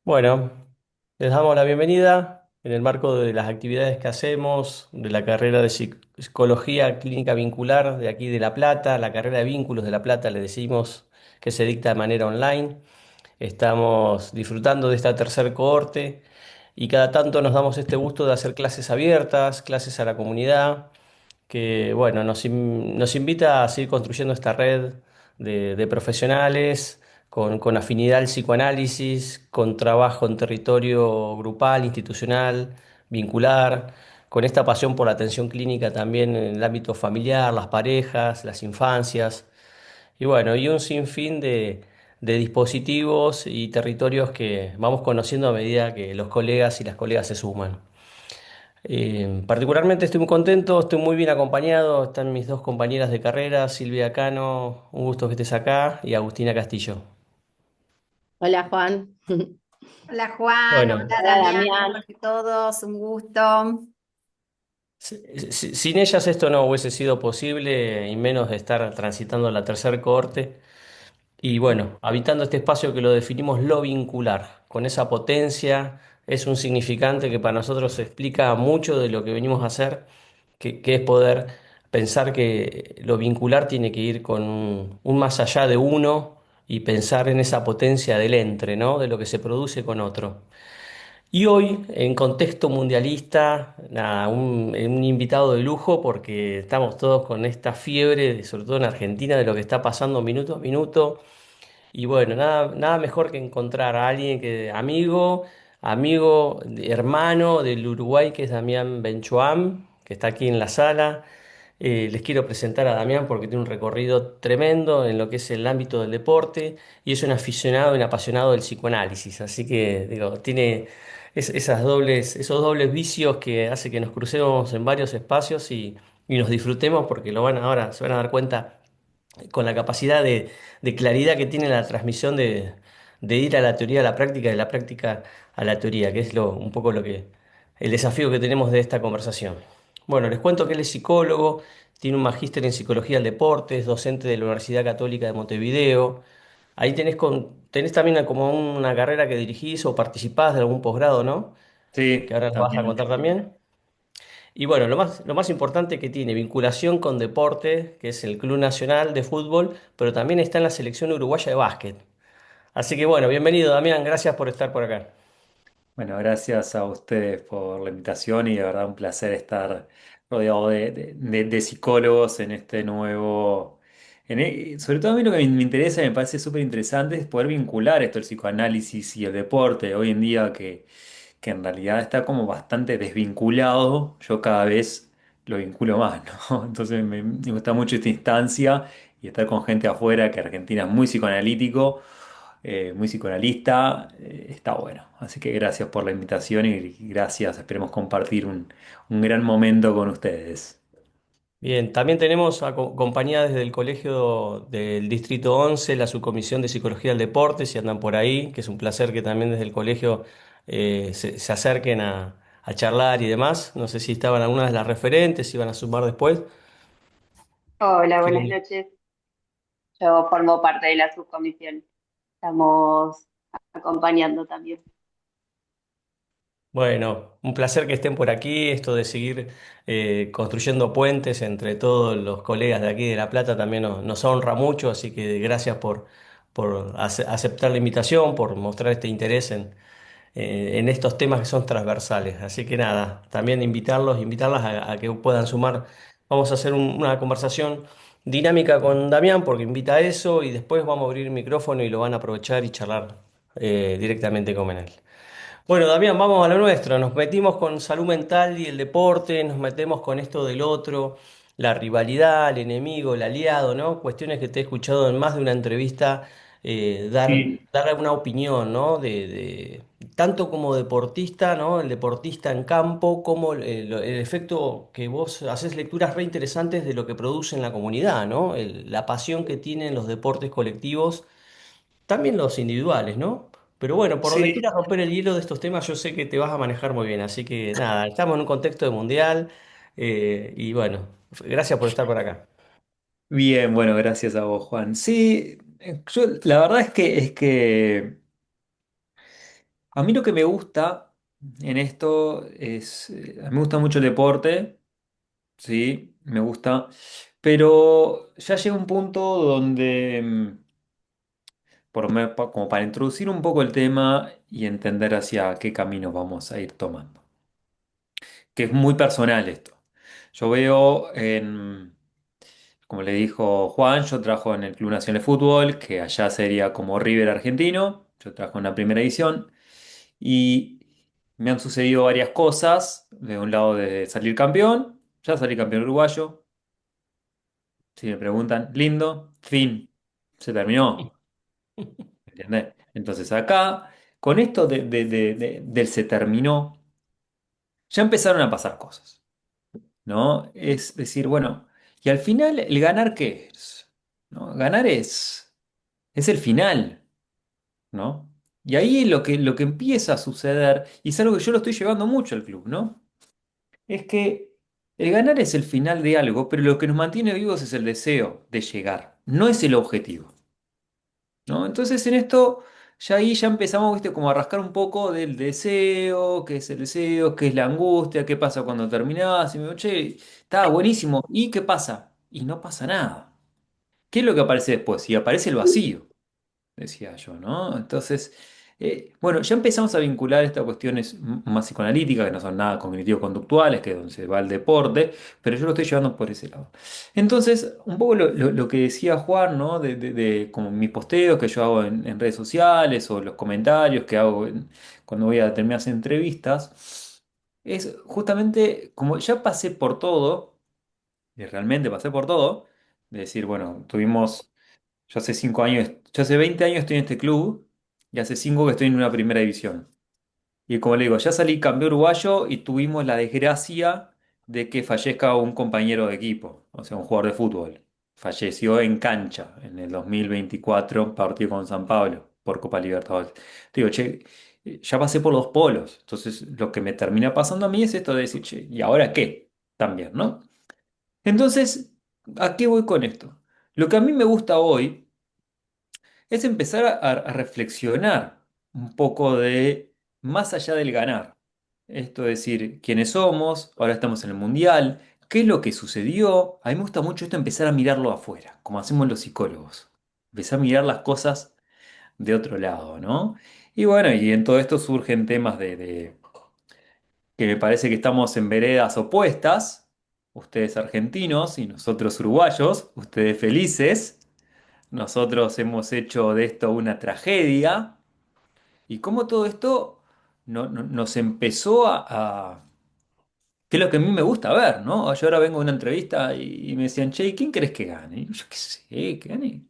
Bueno, les damos la bienvenida en el marco de las actividades que hacemos, de la carrera de Psicología Clínica Vincular de aquí de La Plata, la carrera de vínculos de La Plata, le decimos que se dicta de manera online. Estamos disfrutando de esta tercer cohorte y cada tanto nos damos este gusto de hacer clases abiertas, clases a la comunidad que bueno, nos invita a seguir construyendo esta red de profesionales con afinidad al psicoanálisis, con trabajo en territorio grupal, institucional, vincular, con esta pasión por la atención clínica también en el ámbito familiar, las parejas, las infancias, y bueno, y un sinfín de dispositivos y territorios que vamos conociendo a medida que los colegas y las colegas se suman. Particularmente estoy muy contento, estoy muy bien acompañado, están mis dos compañeras de carrera, Silvia Cano, un gusto que estés acá, y Agustina Castillo. Hola Juan. Hola Juan, Bueno, hola Hola Damián, Damián. hola a todos, un gusto. sin ellas esto no hubiese sido posible, y menos de estar transitando la tercer cohorte. Y bueno, habitando este espacio que lo definimos lo vincular, con esa potencia, es un significante que para nosotros explica mucho de lo que venimos a hacer, que es poder pensar que lo vincular tiene que ir con un más allá de uno y pensar en esa potencia del entre, ¿no? De lo que se produce con otro. Y hoy, en contexto mundialista, nada, un invitado de lujo porque estamos todos con esta fiebre, sobre todo en Argentina, de lo que está pasando minuto a minuto. Y bueno, nada mejor que encontrar a alguien que amigo, hermano del Uruguay, que es Damián Benchoam, que está aquí en la sala. Les quiero presentar a Damián porque tiene un recorrido tremendo en lo que es el ámbito del deporte y es un aficionado y un apasionado del psicoanálisis. Así que, digo, tiene esos dobles vicios que hace que nos crucemos en varios espacios y nos disfrutemos porque ahora se van a dar cuenta con la capacidad de claridad que tiene la transmisión de ir a la teoría a la práctica, de la práctica a la teoría, que es un poco el desafío que tenemos de esta conversación. Bueno, les cuento que él es psicólogo, tiene un magíster en psicología del deporte, es docente de la Universidad Católica de Montevideo. Ahí tenés también como una carrera que dirigís o participás de algún posgrado, ¿no? Que Sí, ahora nos vas a también. contar también. Y bueno, lo más importante que tiene vinculación con deporte, que es el Club Nacional de Fútbol, pero también está en la selección uruguaya de básquet. Así que bueno, bienvenido Damián, gracias por estar por acá. Bueno, gracias a ustedes por la invitación y de verdad un placer estar rodeado de psicólogos en este nuevo... sobre todo a mí lo que me interesa y me parece súper interesante es poder vincular esto, el psicoanálisis y el deporte. Hoy en día que en realidad está como bastante desvinculado, yo cada vez lo vinculo más, ¿no? Entonces me gusta mucho esta instancia y estar con gente afuera, que Argentina es muy psicoanalítico, muy psicoanalista, está bueno. Así que gracias por la invitación y gracias, esperemos compartir un gran momento con ustedes. Bien, también tenemos compañía desde el Colegio del Distrito 11, la Subcomisión de Psicología del Deporte, si andan por ahí, que es un placer que también desde el colegio se acerquen a charlar y demás. No sé si estaban algunas de las referentes, si iban a sumar después. Hola, buenas Sí. noches. Yo formo parte de la subcomisión. Estamos acompañando también. Bueno, un placer que estén por aquí. Esto de seguir construyendo puentes entre todos los colegas de aquí de La Plata también nos honra mucho, así que gracias por aceptar la invitación, por mostrar este interés en estos temas que son transversales. Así que nada, también invitarlas a que puedan sumar. Vamos a hacer una conversación dinámica con Damián porque invita a eso y después vamos a abrir el micrófono y lo van a aprovechar y charlar directamente con él. Bueno, Damián, vamos a lo nuestro. Nos metimos con salud mental y el deporte, nos metemos con esto del otro, la rivalidad, el enemigo, el aliado, ¿no? Cuestiones que te he escuchado en más de una entrevista dar una opinión, ¿no? Tanto como deportista, ¿no? El deportista en campo, como el efecto que vos haces lecturas re interesantes de lo que produce en la comunidad, ¿no? La pasión que tienen los deportes colectivos también los individuales, ¿no? Pero bueno, por donde Sí, quieras romper el hielo de estos temas, yo sé que te vas a manejar muy bien. Así que nada, estamos en un contexto de mundial y bueno, gracias por estar por acá. bien, bueno, gracias a vos, Juan. Sí, yo la verdad es que A mí lo que me gusta en esto es, a mí me gusta mucho el deporte, sí, me gusta, pero ya llega un punto donde, como para introducir un poco el tema y entender hacia qué camino vamos a ir tomando, que es muy personal esto. Yo veo como le dijo Juan, yo trabajo en el Club Nacional de Fútbol, que allá sería como River argentino, yo trabajo en la primera edición. Y me han sucedido varias cosas. De un lado de salir campeón, ya salí campeón uruguayo. Si me preguntan, lindo, fin, se terminó. ¿Entendés? Entonces acá, con esto del se terminó, ya empezaron a pasar cosas, ¿no? Es decir, bueno, y al final, ¿el ganar qué es? ¿No? Ganar es el final, ¿no? Y ahí lo que empieza a suceder, y es algo que yo lo estoy llevando mucho al club, ¿no? Es que el ganar es el final de algo, pero lo que nos mantiene vivos es el deseo de llegar, no es el objetivo, ¿no? Entonces en esto ya ahí ya empezamos, ¿viste? Como a rascar un poco del deseo, qué es el deseo, qué es la angustia, qué pasa cuando terminás, y me digo, che, estaba buenísimo, ¿y qué pasa? Y no pasa nada. ¿Qué es lo que aparece después? Y aparece el vacío, decía yo, ¿no? Entonces, bueno, ya empezamos a vincular estas cuestiones más psicoanalíticas, que no son nada cognitivo-conductuales, que es donde se va el deporte, pero yo lo estoy llevando por ese lado. Entonces, un poco lo que decía Juan, ¿no? De como mis posteos que yo hago en redes sociales o los comentarios que hago cuando voy a determinadas entrevistas, es justamente como ya pasé por todo, y realmente pasé por todo, de decir, bueno, tuvimos... Yo hace 5 años, yo hace 20 años estoy en este club y hace 5 que estoy en una primera división. Y como le digo, ya salí campeón uruguayo y tuvimos la desgracia de que fallezca un compañero de equipo, o sea, un jugador de fútbol. Falleció en cancha en el 2024, partido con San Pablo por Copa Libertadores. Te digo, che, ya pasé por los polos. Entonces, lo que me termina pasando a mí es esto de decir, che, ¿y ahora qué? También, ¿no? Entonces, ¿a qué voy con esto? Lo que a mí me gusta hoy es empezar a reflexionar un poco de más allá del ganar. Esto es decir, quiénes somos, ahora estamos en el mundial, qué es lo que sucedió. A mí me gusta mucho esto, empezar a mirarlo afuera, como hacemos los psicólogos. Empezar a mirar las cosas de otro lado, ¿no? Y bueno, y en todo esto surgen temas que me parece que estamos en veredas opuestas, ustedes argentinos y nosotros uruguayos, ustedes felices. Nosotros hemos hecho de esto una tragedia y cómo todo esto nos empezó que es lo que a mí me gusta ver, ¿no? Yo ahora vengo a una entrevista y me decían, che, ¿quién crees que gane? Y yo qué sé, que gane.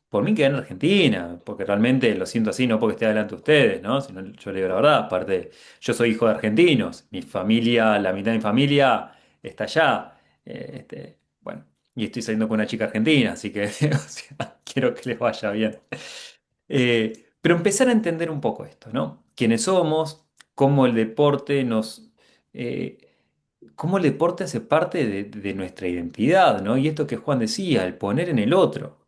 Por mí que gane Argentina, porque realmente lo siento así, no porque esté delante de ustedes, ¿no? Sino yo le digo la verdad, aparte, yo soy hijo de argentinos, mi familia, la mitad de mi familia está allá, bueno, y estoy saliendo con una chica argentina, así que o sea, quiero que les vaya bien. Pero empezar a entender un poco esto, ¿no? Quiénes somos, cómo el deporte eh, cómo el deporte hace parte de nuestra identidad, ¿no? Y esto que Juan decía, el poner en el otro.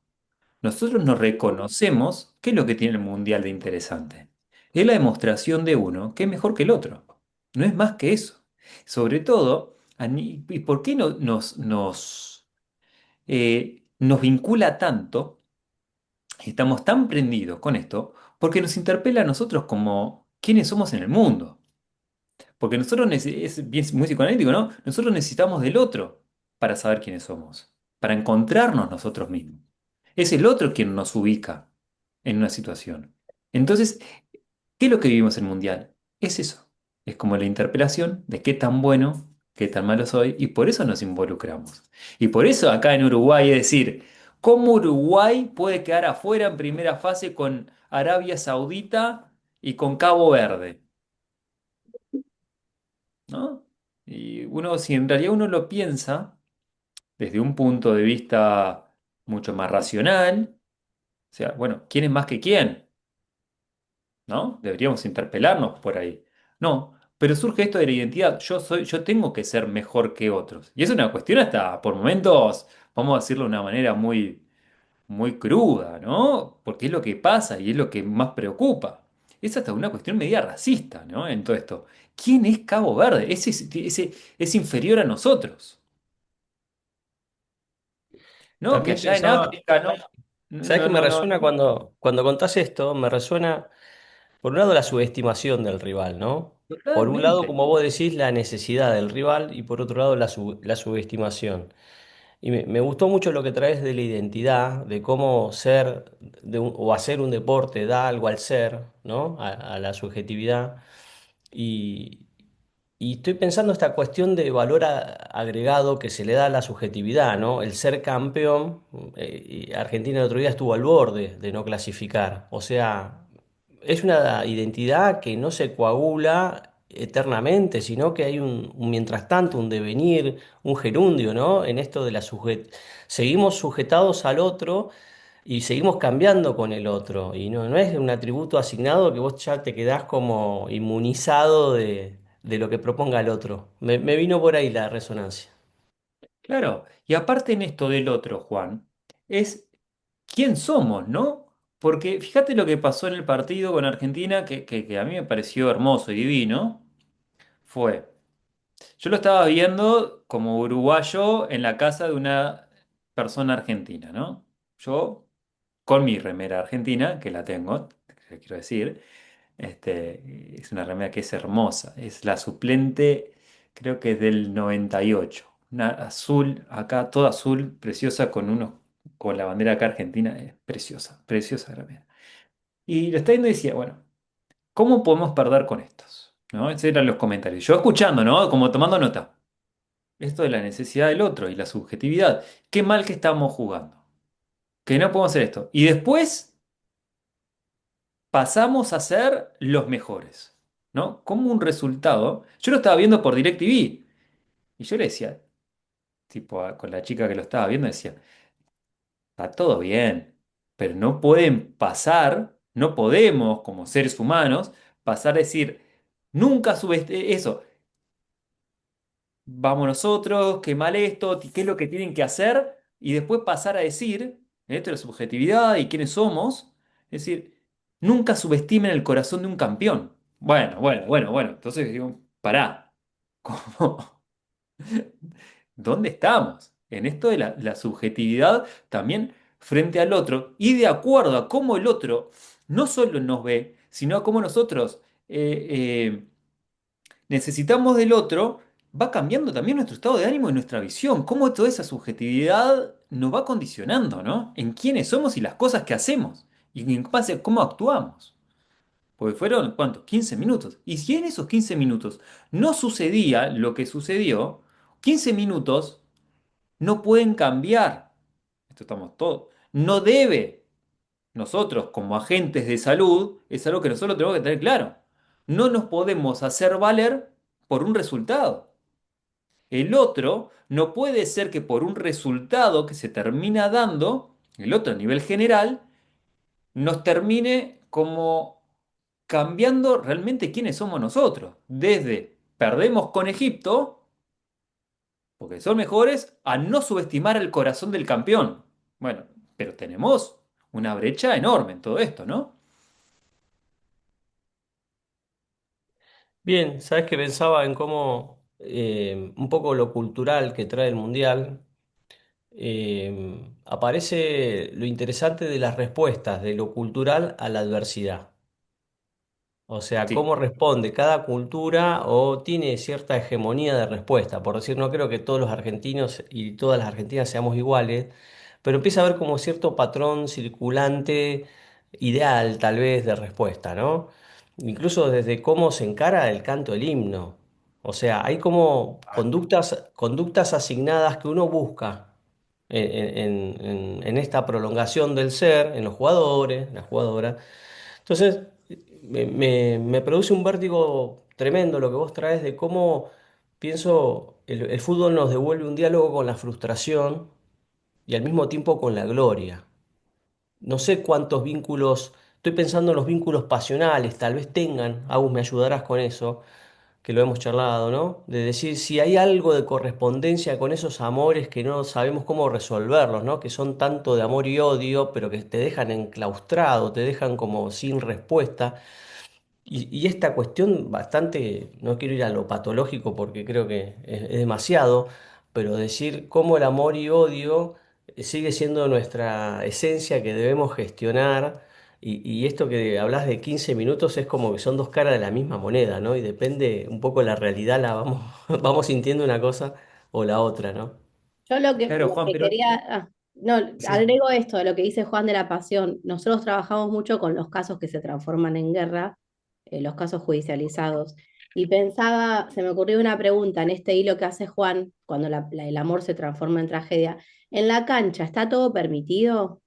Nosotros nos reconocemos, ¿qué es lo que tiene el mundial de interesante? Es la demostración de uno que es mejor que el otro. No es más que eso. Sobre todo, ¿y por qué nos vincula tanto? Estamos tan prendidos con esto, porque nos interpela a nosotros como quiénes somos en el mundo. Porque nosotros, es bien muy psicoanalítico, ¿no? Nosotros necesitamos del otro para saber quiénes somos, para encontrarnos nosotros mismos. Es el otro quien nos ubica en una situación. Entonces, ¿qué es lo que vivimos en el Mundial? Es eso. Es como la interpelación de qué tan bueno, qué tan malo soy, y por eso nos involucramos. Y por eso acá en Uruguay es decir, ¿cómo Uruguay puede quedar afuera en primera fase con Arabia Saudita y con Cabo Verde? ¿No? Y uno, si en realidad uno lo piensa desde un punto de vista mucho más racional, o sea, bueno, ¿quién es más que quién? ¿No? Deberíamos interpelarnos por ahí. No, pero surge esto de la identidad. Yo tengo que ser mejor que otros. Y es una cuestión hasta por momentos, vamos a decirlo de una manera muy, muy cruda, ¿no? Porque es lo que pasa y es lo que más preocupa. es hasta una cuestión media racista, ¿no? En todo esto. ¿Quién es Cabo Verde? Es inferior a nosotros, ¿no? Que También allá en pensaba, África, ¿no? ¿sabes No, qué me no, no. resuena cuando contás esto? Me resuena, por un lado, la subestimación del rival, ¿no? Por un lado, Totalmente. como vos decís, la necesidad del rival y por otro lado, la subestimación. Y me gustó mucho lo que traes de la identidad, de cómo ser o hacer un deporte da algo al ser, ¿no? A la subjetividad. Y, y estoy pensando esta cuestión de valor agregado que se le da a la subjetividad, ¿no? El ser campeón, y Argentina el otro día estuvo al borde de no clasificar. O sea, es una identidad que no se coagula eternamente, sino que hay un mientras tanto, un devenir, un gerundio, ¿no? En esto de seguimos sujetados al otro y seguimos cambiando con el otro. Y no es un atributo asignado que vos ya te quedás como inmunizado de lo que proponga el otro. Me vino por ahí la resonancia. Claro. Y aparte en esto del otro, Juan, es quién somos, ¿no? Porque fíjate lo que pasó en el partido con Argentina, que a mí me pareció hermoso y divino, fue, yo lo estaba viendo como uruguayo en la casa de una persona argentina, ¿no? Yo, con mi remera argentina, que la tengo, te quiero decir, es una remera que es hermosa, es la suplente, creo que es del 98, una azul, acá toda azul, preciosa, con la bandera acá argentina, es preciosa, preciosa remera. Y lo está viendo y decía, bueno, ¿cómo podemos perder con estos? ¿No? Esos eran los comentarios. Yo escuchando, ¿no? Como tomando nota. Esto de la necesidad del otro y la subjetividad. Qué mal que estamos jugando. Que no podemos hacer esto. Y después pasamos a ser los mejores. ¿No? Como un resultado. Yo lo estaba viendo por DirecTV. Y yo le decía, tipo, con la chica que lo estaba viendo, decía, está todo bien. Pero no pueden pasar, no podemos, como seres humanos, pasar a decir, nunca subestimemos eso. Vamos nosotros, qué mal esto, qué es lo que tienen que hacer, y después pasar a decir, esto es la subjetividad y quiénes somos, es decir, nunca subestimen el corazón de un campeón. Bueno, entonces digo, pará, ¿cómo? ¿Dónde estamos? En esto de la subjetividad también frente al otro y de acuerdo a cómo el otro no solo nos ve, sino a cómo nosotros eh, eh, necesitamos del otro, va cambiando también nuestro estado de ánimo y nuestra visión, cómo toda esa subjetividad nos va condicionando, ¿no? En quiénes somos y las cosas que hacemos, y en base a cómo actuamos. Porque fueron, ¿cuántos? 15 minutos. Y si en esos 15 minutos no sucedía lo que sucedió, 15 minutos no pueden cambiar. Esto estamos todos. No debe. Nosotros, como agentes de salud, es algo que nosotros tenemos que tener claro. No nos podemos hacer valer por un resultado. El otro no puede ser que por un resultado que se termina dando, el otro a nivel general, nos termine como cambiando realmente quiénes somos nosotros. Desde perdemos con Egipto, porque son mejores, a no subestimar el corazón del campeón. Bueno, pero tenemos una brecha enorme en todo esto, ¿no? Bien, sabes que pensaba en cómo un poco lo cultural que trae el Mundial. Aparece lo interesante de las respuestas de lo cultural a la adversidad. O sea, Sí. cómo responde cada cultura o tiene cierta hegemonía de respuesta. Por decir, no creo que todos los argentinos y todas las argentinas seamos iguales, pero empieza a haber como cierto patrón circulante ideal, tal vez, de respuesta, ¿no? Incluso desde cómo se encara el canto del himno. O sea, hay como conductas asignadas que uno busca en esta prolongación del ser, en los jugadores, las jugadoras. Entonces, me produce un vértigo tremendo lo que vos traes de cómo pienso el fútbol nos devuelve un diálogo con la frustración y al mismo tiempo con la gloria. No sé cuántos vínculos, estoy pensando en los vínculos pasionales, tal vez tengan, Agus, me ayudarás con eso, que lo hemos charlado, ¿no? De decir si hay algo de correspondencia con esos amores que no sabemos cómo resolverlos, ¿no? Que son tanto de amor y odio, pero que te dejan enclaustrado, te dejan como sin respuesta. Y esta cuestión bastante, no quiero ir a lo patológico porque creo que es demasiado, pero decir cómo el amor y odio sigue siendo nuestra esencia que debemos gestionar. Y esto que hablas de 15 minutos es como que son dos caras de la misma moneda, ¿no? Y depende un poco de la realidad, la vamos, vamos sintiendo una cosa o la otra, ¿no? Yo Claro, lo Juan, que pero quería, no, sí. agrego esto de lo que dice Juan de la Pasión. Nosotros trabajamos mucho con los casos que se transforman en guerra, los casos judicializados. Y pensaba, se me ocurrió una pregunta en este hilo que hace Juan, cuando el amor se transforma en tragedia. ¿En la cancha está todo permitido?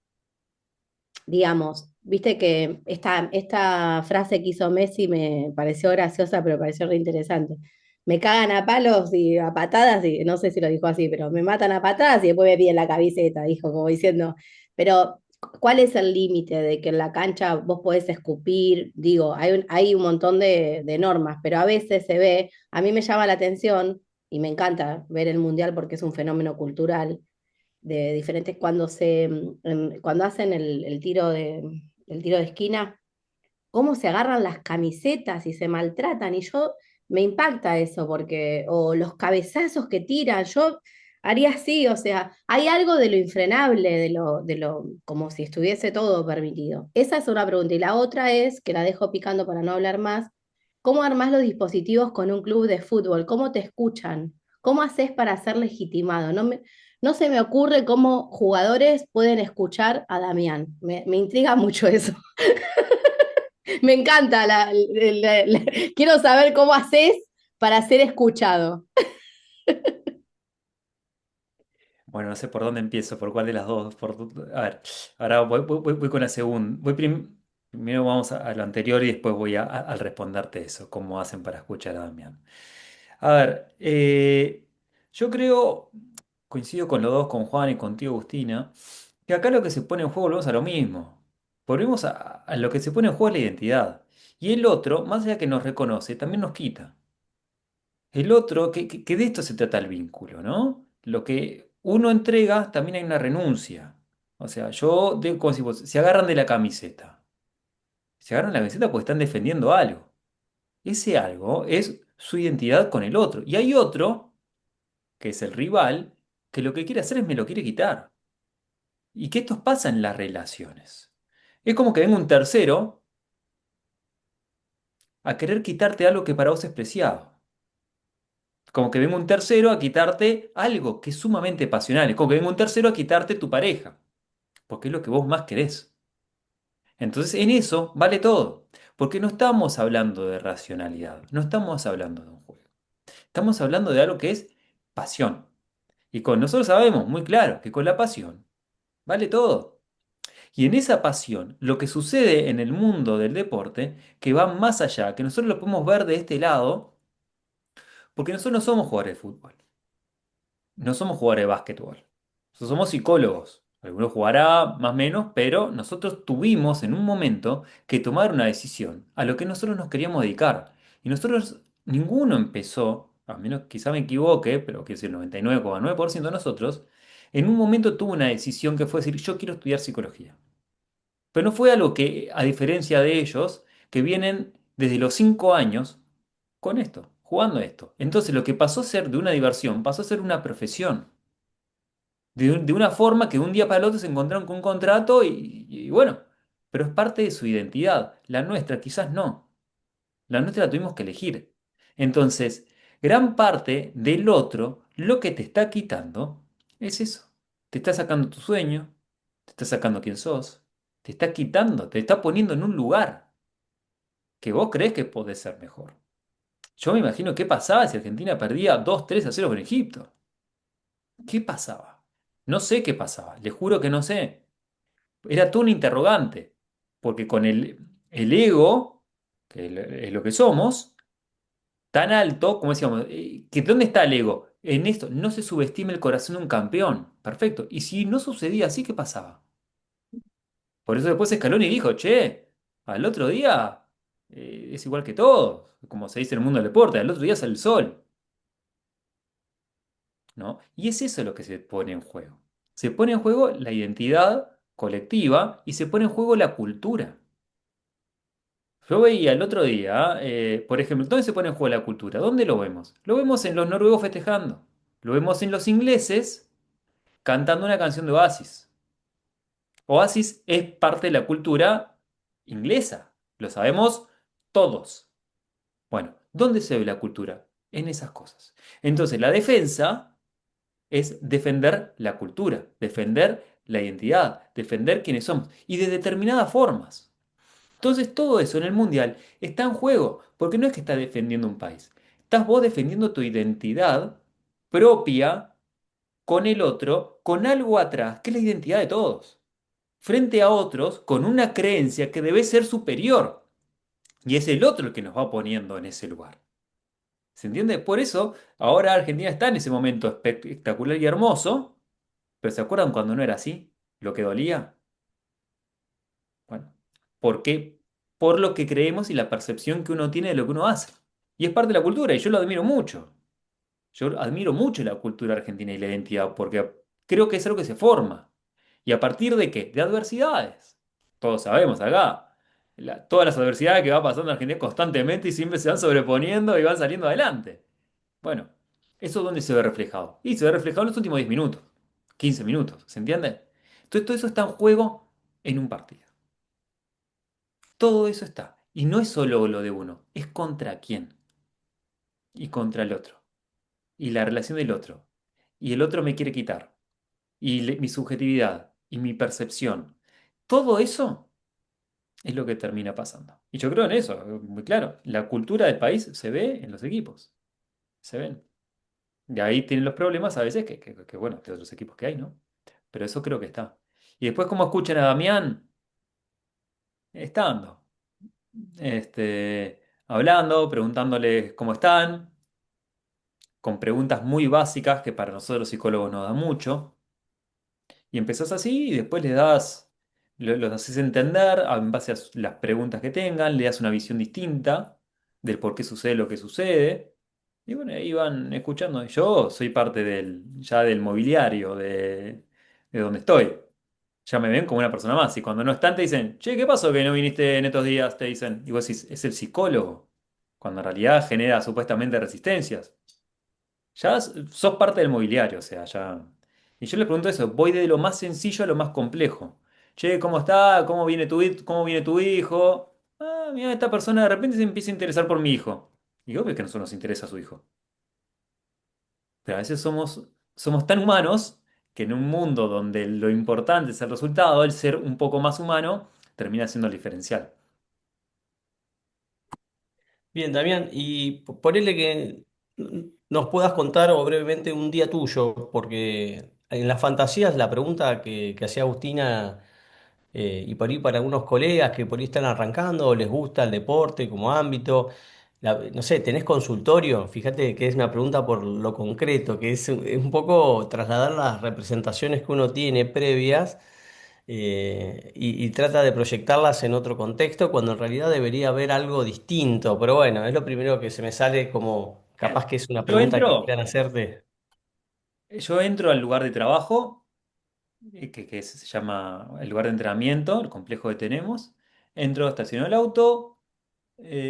Digamos, viste que esta frase que hizo Messi me pareció graciosa, pero me pareció re interesante. Me cagan a palos y a patadas, y no sé si lo dijo así, pero me matan a patadas y después me piden la camiseta, dijo, como diciendo, pero ¿cuál es el límite de que en la cancha vos podés escupir? Digo, hay un montón de normas, pero a veces se ve, a mí me llama la atención y me encanta ver el mundial porque es un fenómeno cultural de diferentes, cuando hacen el tiro de esquina, cómo se agarran las camisetas y se maltratan, y yo me impacta eso, porque, o los cabezazos que tiran, yo haría así, o sea, hay algo de lo infrenable, como si estuviese todo permitido. Esa es una pregunta, y la otra es, que la dejo picando para no hablar más, ¿cómo armás los dispositivos con un club de fútbol? ¿Cómo te escuchan? ¿Cómo haces para ser legitimado? No se me ocurre cómo jugadores pueden escuchar a Damián. Me intriga mucho eso. Me encanta. Quiero saber cómo haces para ser escuchado. Bueno, no sé por dónde empiezo, por cuál de las dos. A ver, ahora voy con la segunda. Primero vamos a lo anterior y después voy al responderte eso, cómo hacen para escuchar a Damián. A ver, yo creo, coincido con los dos, con Juan y contigo, Agustina, que acá lo que se pone en juego, volvemos a lo mismo. Volvemos a lo que se pone en juego es la identidad. Y el otro, más allá que nos reconoce, también nos quita. El otro, que de esto se trata el vínculo, ¿no? Lo que uno entrega, también hay una renuncia. O sea, como si se agarran de la camiseta. Se agarran de la camiseta porque están defendiendo algo. Ese algo es su identidad con el otro. Y hay otro, que es el rival, que lo que quiere hacer es me lo quiere quitar. Y que esto pasa en las relaciones. Es como que venga un tercero a querer quitarte algo que para vos es preciado. Como que venga un tercero a quitarte algo que es sumamente pasional. Es como que venga un tercero a quitarte tu pareja, porque es lo que vos más querés. Entonces, en eso vale todo, porque no estamos hablando de racionalidad, no estamos hablando de un juego. Estamos hablando de algo que es pasión. Y con nosotros sabemos muy claro que con la pasión vale todo. Y en esa pasión, lo que sucede en el mundo del deporte, que va más allá, que nosotros lo podemos ver de este lado, porque nosotros no somos jugadores de fútbol. No somos jugadores de básquetbol. Nosotros somos psicólogos. Algunos jugará más o menos, pero nosotros tuvimos en un momento que tomar una decisión a lo que nosotros nos queríamos dedicar. Y nosotros, ninguno empezó, a menos quizá me equivoque, pero que es el 99,9% de nosotros, en un momento tuvo una decisión que fue decir, yo quiero estudiar psicología. Pero no fue algo que, a diferencia de ellos, que vienen desde los 5 años con esto, jugando esto. Entonces lo que pasó a ser de una diversión, pasó a ser una profesión de una forma que de un día para el otro se encontraron con un contrato y bueno, pero es parte de su identidad. La nuestra quizás no. La nuestra la tuvimos que elegir. Entonces, gran parte del otro, lo que te está quitando es eso. Te está sacando tu sueño, te está sacando quién sos, te está quitando, te está poniendo en un lugar que vos crees que podés ser mejor. Yo me imagino qué pasaba si Argentina perdía 2-3-0 con Egipto. ¿Qué pasaba? No sé qué pasaba, les juro que no sé. Era todo un interrogante, porque con el ego, que es lo que somos, tan alto, como decíamos, que ¿dónde está el ego? En esto, no se subestime el corazón de un campeón. Perfecto. Y si no sucedía así, ¿qué pasaba? Por eso después Scaloni dijo, che, al otro día es igual que todos, como se dice en el mundo del deporte, al otro día sale el sol, ¿no? Y es eso lo que se pone en juego. Se pone en juego la identidad colectiva y se pone en juego la cultura. Yo veía el otro día, por ejemplo, ¿dónde se pone en juego la cultura? ¿Dónde lo vemos? Lo vemos en los noruegos festejando. Lo vemos en los ingleses cantando una canción de Oasis. Oasis es parte de la cultura inglesa. Lo sabemos todos. Bueno, ¿dónde se ve la cultura? En esas cosas. Entonces, la defensa es defender la cultura, defender la identidad, defender quiénes somos y de determinadas formas. Entonces, todo eso en el mundial está en juego, porque no es que estás defendiendo un país, estás vos defendiendo tu identidad propia con el otro, con algo atrás, que es la identidad de todos, frente a otros con una creencia que debe ser superior, y es el otro el que nos va poniendo en ese lugar. ¿Se entiende? Por eso ahora Argentina está en ese momento espectacular y hermoso, pero ¿se acuerdan cuando no era así? Lo que dolía. Bueno, ¿por qué? Por lo que creemos y la percepción que uno tiene de lo que uno hace. Y es parte de la cultura y yo lo admiro mucho. Yo admiro mucho la cultura argentina y la identidad porque creo que es algo que se forma. ¿Y a partir de qué? De adversidades. Todos sabemos acá. Todas las adversidades que va pasando en Argentina constantemente y siempre se van sobreponiendo y van saliendo adelante. Bueno, ¿eso dónde se ve reflejado? Y se ve reflejado en los últimos 10 minutos, 15 minutos, ¿se entiende? Entonces todo eso está en juego en un partido. Todo eso está. Y no es solo lo de uno, es contra quién y contra el otro. Y la relación del otro. Y el otro me quiere quitar. Y mi subjetividad y mi percepción. Todo eso es lo que termina pasando. Y yo creo en eso, muy claro. La cultura del país se ve en los equipos. Se ven. De ahí tienen los problemas a veces bueno, de otros equipos que hay, ¿no? Pero eso creo que está. Y después, ¿cómo escuchan a Damián? Estando. Hablando, preguntándoles cómo están, con preguntas muy básicas que para nosotros los psicólogos nos da mucho. Y empezás así y después les das, los haces entender en base a las preguntas que tengan, le das una visión distinta del por qué sucede lo que sucede. Y bueno, ahí van escuchando. Yo soy parte ya del mobiliario de donde estoy. Ya me ven como una persona más. Y cuando no están, te dicen, che, ¿qué pasó que no viniste en estos días? Te dicen. Y vos decís, es el psicólogo. Cuando en realidad genera supuestamente resistencias. Ya sos parte del mobiliario, o sea, ya. Y yo le pregunto eso, voy de lo más sencillo a lo más complejo. Che, ¿cómo está? ¿Cómo viene tu hijo? Ah, mira, esta persona de repente se empieza a interesar por mi hijo. Y obvio que a nosotros nos interesa su hijo. Pero a veces somos tan humanos que en un mundo donde lo importante es el resultado, el ser un poco más humano termina siendo el diferencial. Bien, Damián, y ponele que nos puedas contar o brevemente un día tuyo, porque en las fantasías la pregunta que hacía Agustina, y por ahí para algunos colegas que por ahí están arrancando o les gusta el deporte como ámbito, no sé, ¿tenés consultorio? Fíjate que es una pregunta por lo concreto, que es un poco trasladar las representaciones que uno tiene previas, y trata de proyectarlas en otro contexto cuando en realidad debería haber algo distinto. Pero bueno, es lo primero que se me sale como capaz que es una Yo pregunta que entro, quieran hacerte. yo entro al lugar de trabajo, que se llama el lugar de entrenamiento, el complejo que tenemos. Entro, estaciono el auto,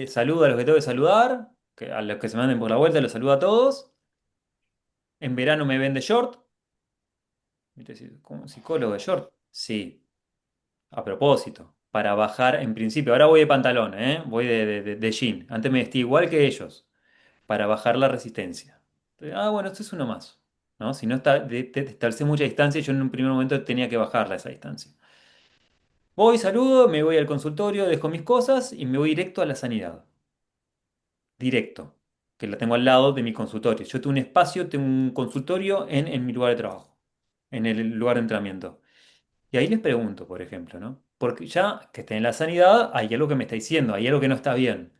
saludo a los que tengo que saludar, a los que se manden por la vuelta los saludo a todos. En verano me ven de short. Y te decís, ¿como psicólogo de short? Sí, a propósito, para bajar en principio. Ahora voy de pantalón, ¿eh? Voy de jean. Antes me vestí igual que ellos, para bajar la resistencia. Entonces, bueno, esto es uno más. ¿No? Si no está, te estableces mucha distancia, yo en un primer momento tenía que bajarla esa distancia. Voy, saludo, me voy al consultorio, dejo mis cosas y me voy directo a la sanidad. Directo, que la tengo al lado de mi consultorio. Yo tengo un espacio, tengo un consultorio en mi lugar de trabajo, en el lugar de entrenamiento. Y ahí les pregunto, por ejemplo, ¿no? Porque ya que estén en la sanidad, hay algo que me está diciendo, hay algo que no está bien.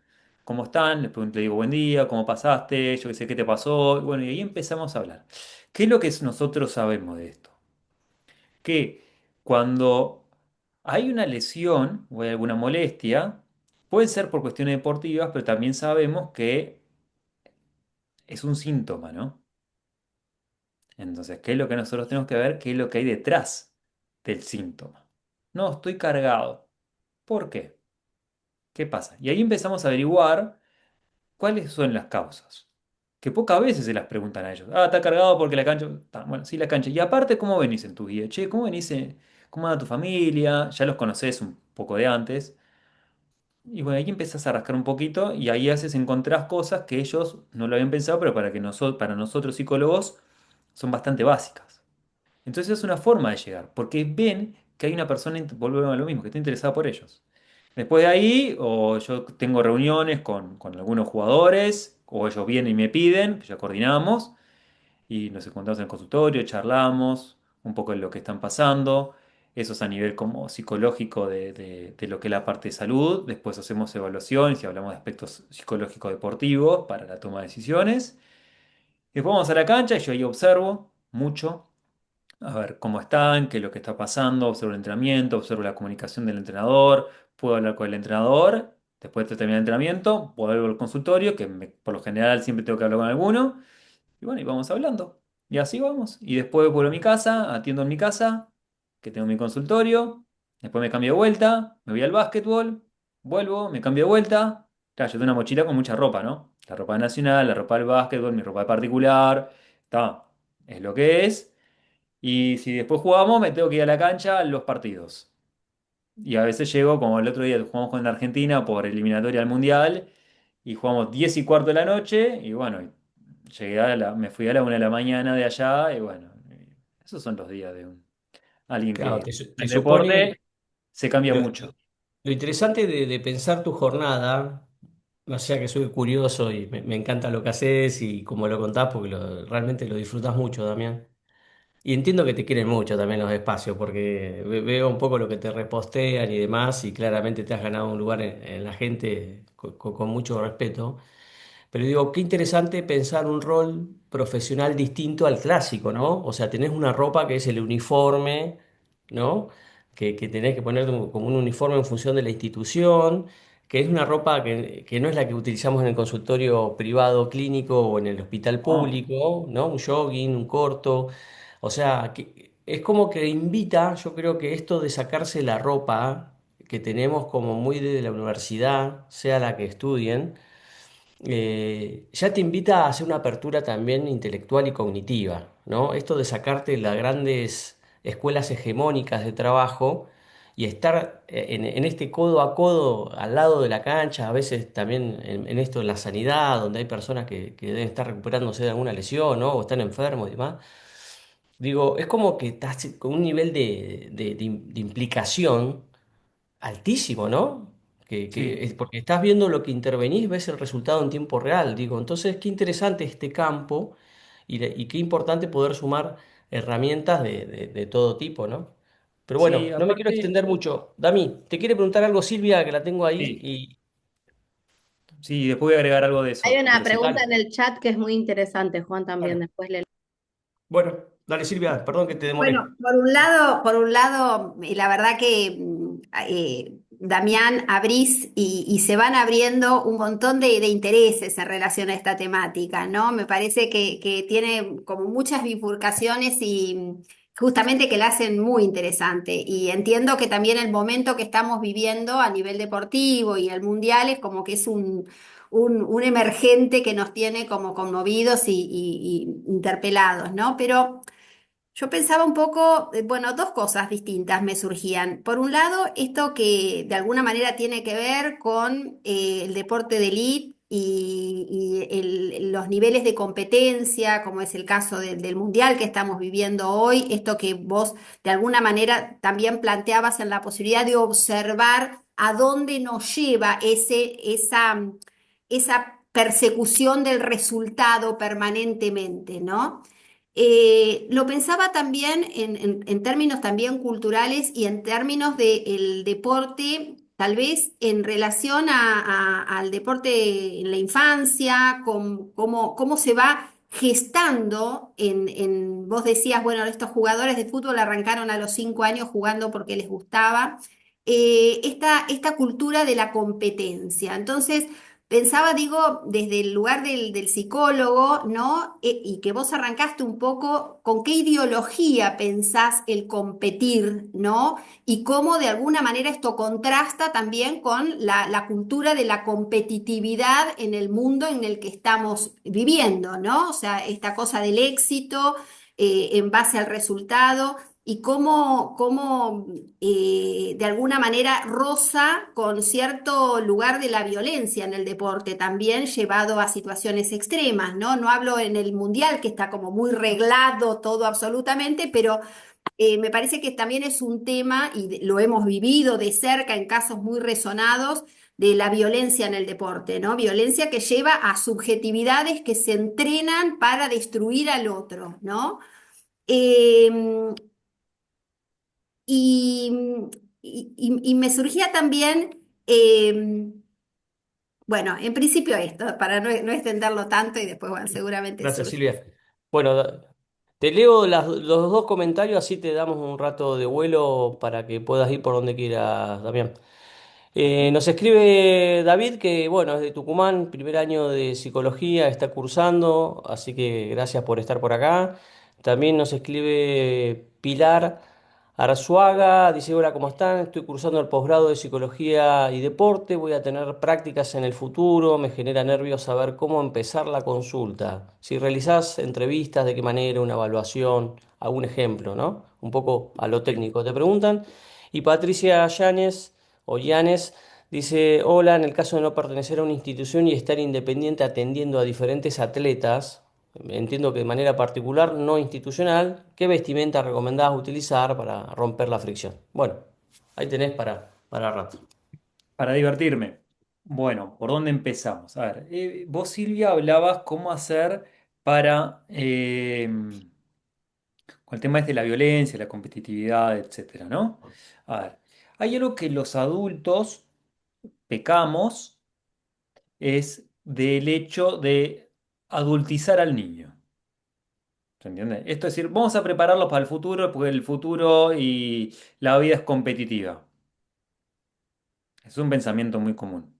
¿Cómo están? Les pregunto, le digo, buen día, ¿cómo pasaste? Yo qué sé, ¿qué te pasó? Y bueno, y ahí empezamos a hablar. ¿Qué es lo que nosotros sabemos de esto? Que cuando hay una lesión o hay alguna molestia, puede ser por cuestiones deportivas, pero también sabemos que es un síntoma, ¿no? Entonces, ¿qué es lo que nosotros tenemos que ver? ¿Qué es lo que hay detrás del síntoma? No, estoy cargado. ¿Por qué? ¿Qué pasa? Y ahí empezamos a averiguar cuáles son las causas. Que pocas veces se las preguntan a ellos. Ah, está cargado porque la cancha. Bueno, sí, la cancha. Y aparte, ¿cómo venís en tu vida? Che, ¿cómo venís? ¿Cómo anda tu familia? Ya los conocés un poco de antes. Y bueno, ahí empezás a rascar un poquito y ahí haces, encontrás cosas que ellos no lo habían pensado, pero para nosotros psicólogos son bastante básicas. Entonces es una forma de llegar, porque ven que hay una persona, volvemos a lo mismo, que está interesada por ellos. Después de ahí, o yo tengo reuniones con algunos jugadores, o ellos vienen y me piden, que ya coordinamos, y nos encontramos en el consultorio, charlamos un poco de lo que están pasando. Eso es a nivel como psicológico de lo que es la parte de salud. Después hacemos evaluaciones y hablamos de aspectos psicológicos deportivos para la toma de decisiones. Después vamos a la cancha y yo ahí observo mucho a ver cómo están, qué es lo que está pasando, observo el entrenamiento, observo la comunicación del entrenador, puedo hablar con el entrenador, después de terminar el entrenamiento, vuelvo al consultorio, por lo general siempre tengo que hablar con alguno, y bueno, y vamos hablando. Y así vamos. Y después vuelvo a mi casa, atiendo en mi casa, que tengo mi consultorio, después me cambio de vuelta, me voy al básquetbol, vuelvo, me cambio de vuelta. Claro, yo tengo una mochila con mucha ropa, ¿no? La ropa nacional, la ropa del básquetbol, mi ropa de particular, está, es lo que es. Y si después jugamos, me tengo que ir a la cancha a los partidos. Y a veces llego, como el otro día jugamos con Argentina por eliminatoria al Mundial, y jugamos 10 y cuarto de la noche, y bueno, me fui a la 1 de la mañana de allá, y bueno, esos son los días de alguien Claro, que te el supone. deporte se cambia Lo, mucho. lo interesante de pensar tu jornada, o sea que soy curioso y me encanta lo que haces y como lo contás, porque realmente lo disfrutas mucho, Damián. Y entiendo que te quieren mucho también los espacios, porque veo un poco lo que te repostean y demás, y claramente te has ganado un lugar en la gente con mucho respeto. Pero digo, qué interesante pensar un rol profesional distinto al clásico, ¿no? O sea, tenés una ropa que es el uniforme, ¿no? Que tenés que poner como un uniforme en función de la institución, que es una ropa que no es la que utilizamos en el consultorio privado clínico o en el hospital No, público, ¿no? Un jogging, un corto. O sea, que es como que invita, yo creo que esto de sacarse la ropa que tenemos como muy de la universidad, sea la que estudien, ya te invita a hacer una apertura también intelectual y cognitiva, ¿no? Esto de sacarte las grandes escuelas hegemónicas de trabajo y estar en este codo a codo al lado de la cancha, a veces también en esto de la sanidad, donde hay personas que deben estar recuperándose de alguna lesión, ¿no? O están enfermos y demás. Digo, es como que estás con un nivel de implicación altísimo, ¿no? sí, Es porque estás viendo lo que intervenís, ves el resultado en tiempo real. Digo, entonces qué interesante este campo y qué importante poder sumar herramientas de todo tipo, ¿no? Pero sí, bueno, no me quiero aparte, extender mucho. Dami, te quiere preguntar algo Silvia, que la tengo ahí sí, y sí, después voy a agregar algo de Hay eso, una pero sí. pregunta dale, en el chat que es muy interesante, Juan, también dale. después le... Bueno, dale Silvia, perdón que te demoré. Bueno, por un lado, la verdad que Damián abrís y se van abriendo un montón de intereses en relación a esta temática, ¿no? Me parece que tiene como muchas bifurcaciones y justamente que la hacen muy interesante. Y entiendo que también el momento que estamos viviendo a nivel deportivo y el mundial es como que es un emergente que nos tiene como conmovidos y interpelados, ¿no? Pero yo pensaba un poco, bueno, dos cosas distintas me surgían. Por un lado, esto que de alguna manera tiene que ver con el deporte de élite y los niveles de competencia, como es el caso del mundial que estamos viviendo hoy, esto que vos de alguna manera también planteabas en la posibilidad de observar a dónde nos lleva esa persecución del resultado permanentemente, ¿no? Lo pensaba también en términos también culturales y en términos del deporte, tal vez en relación al deporte en la infancia, cómo se va gestando vos decías, bueno, estos jugadores de fútbol arrancaron a los 5 años jugando porque les gustaba, esta cultura de la competencia. Entonces, pensaba, digo, desde el lugar del psicólogo, ¿no? Y que vos arrancaste un poco con qué ideología pensás el competir, ¿no? Y cómo de alguna manera esto contrasta también con la cultura de la competitividad en el mundo en el que estamos viviendo, ¿no? O sea, esta cosa del éxito en base al resultado y cómo de alguna manera roza con cierto lugar de la violencia en el deporte, también llevado a situaciones extremas, ¿no? No hablo en el mundial, que está como muy reglado todo absolutamente, pero me parece que también es un tema, y lo hemos vivido de cerca en casos muy resonados, de la violencia en el deporte, ¿no? Violencia que lleva a subjetividades que se entrenan para destruir al otro, ¿no? Em, y, y me surgía también, bueno, en principio esto, para no extenderlo tanto y después, bueno, seguramente Gracias, surge. Silvia. Bueno, te leo los dos comentarios, así te damos un rato de vuelo para que puedas ir por donde quieras, Damián. Nos escribe David que, bueno, es de Tucumán, primer año de psicología, está cursando, así que gracias por estar por acá. También nos escribe Pilar Arzuaga, dice, hola, ¿cómo están? Estoy cursando el posgrado de psicología y deporte, voy a tener prácticas en el futuro, me genera nervios saber cómo empezar la consulta. Si realizás entrevistas, de qué manera, una evaluación, algún ejemplo, ¿no? Un poco a lo técnico, te preguntan. Y Patricia Yáñez o Llanes dice, hola, en el caso de no pertenecer a una institución y estar independiente atendiendo a diferentes atletas, entiendo que de manera particular, no institucional, ¿qué vestimenta recomendás utilizar para romper la fricción? Bueno, ahí tenés para rato. Para divertirme. Bueno, ¿por dónde empezamos? A ver, vos Silvia hablabas cómo hacer para, con el tema este de la violencia, la competitividad, etcétera, ¿no? A ver, hay algo que los adultos pecamos, es del hecho de adultizar al niño. ¿Se entiende? Esto es decir, vamos a prepararlos para el futuro, porque el futuro y la vida es competitiva. Es un pensamiento muy común.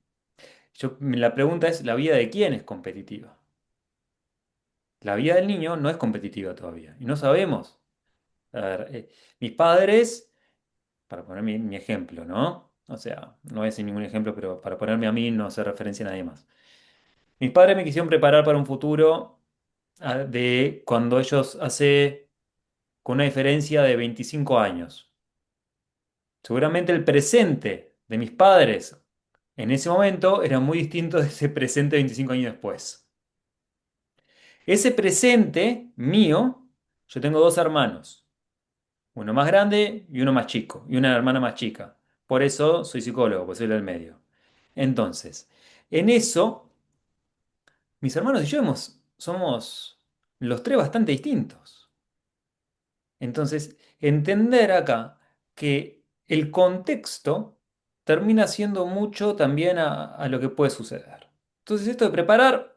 La pregunta es, ¿la vida de quién es competitiva? La vida del niño no es competitiva todavía y no sabemos. A ver, mis padres, para poner mi ejemplo, ¿no? O sea, no voy a decir ningún ejemplo, pero para ponerme a mí no hace referencia a nadie más. Mis padres me quisieron preparar para un futuro de cuando ellos hace con una diferencia de 25 años. Seguramente el presente de mis padres en ese momento era muy distinto de ese presente 25 años después. Ese presente mío, yo tengo dos hermanos, uno más grande y uno más chico, y una hermana más chica. Por eso soy psicólogo, pues soy el del medio. Entonces, en eso, mis hermanos y yo somos los tres bastante distintos. Entonces, entender acá que el contexto termina siendo mucho también a lo que puede suceder. Entonces, esto de preparar,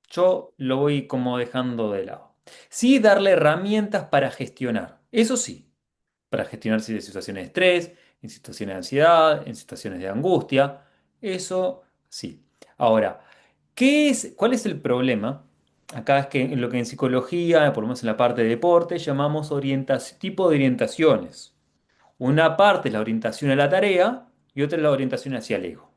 yo lo voy como dejando de lado. Sí, darle herramientas para gestionar. Eso sí, para gestionar situaciones de estrés, en situaciones de ansiedad, en situaciones de angustia. Eso sí. Ahora, cuál es el problema? Acá es que en lo que en psicología, por lo menos en la parte de deporte, llamamos tipo de orientaciones. Una parte es la orientación a la tarea y otra es la orientación hacia el ego.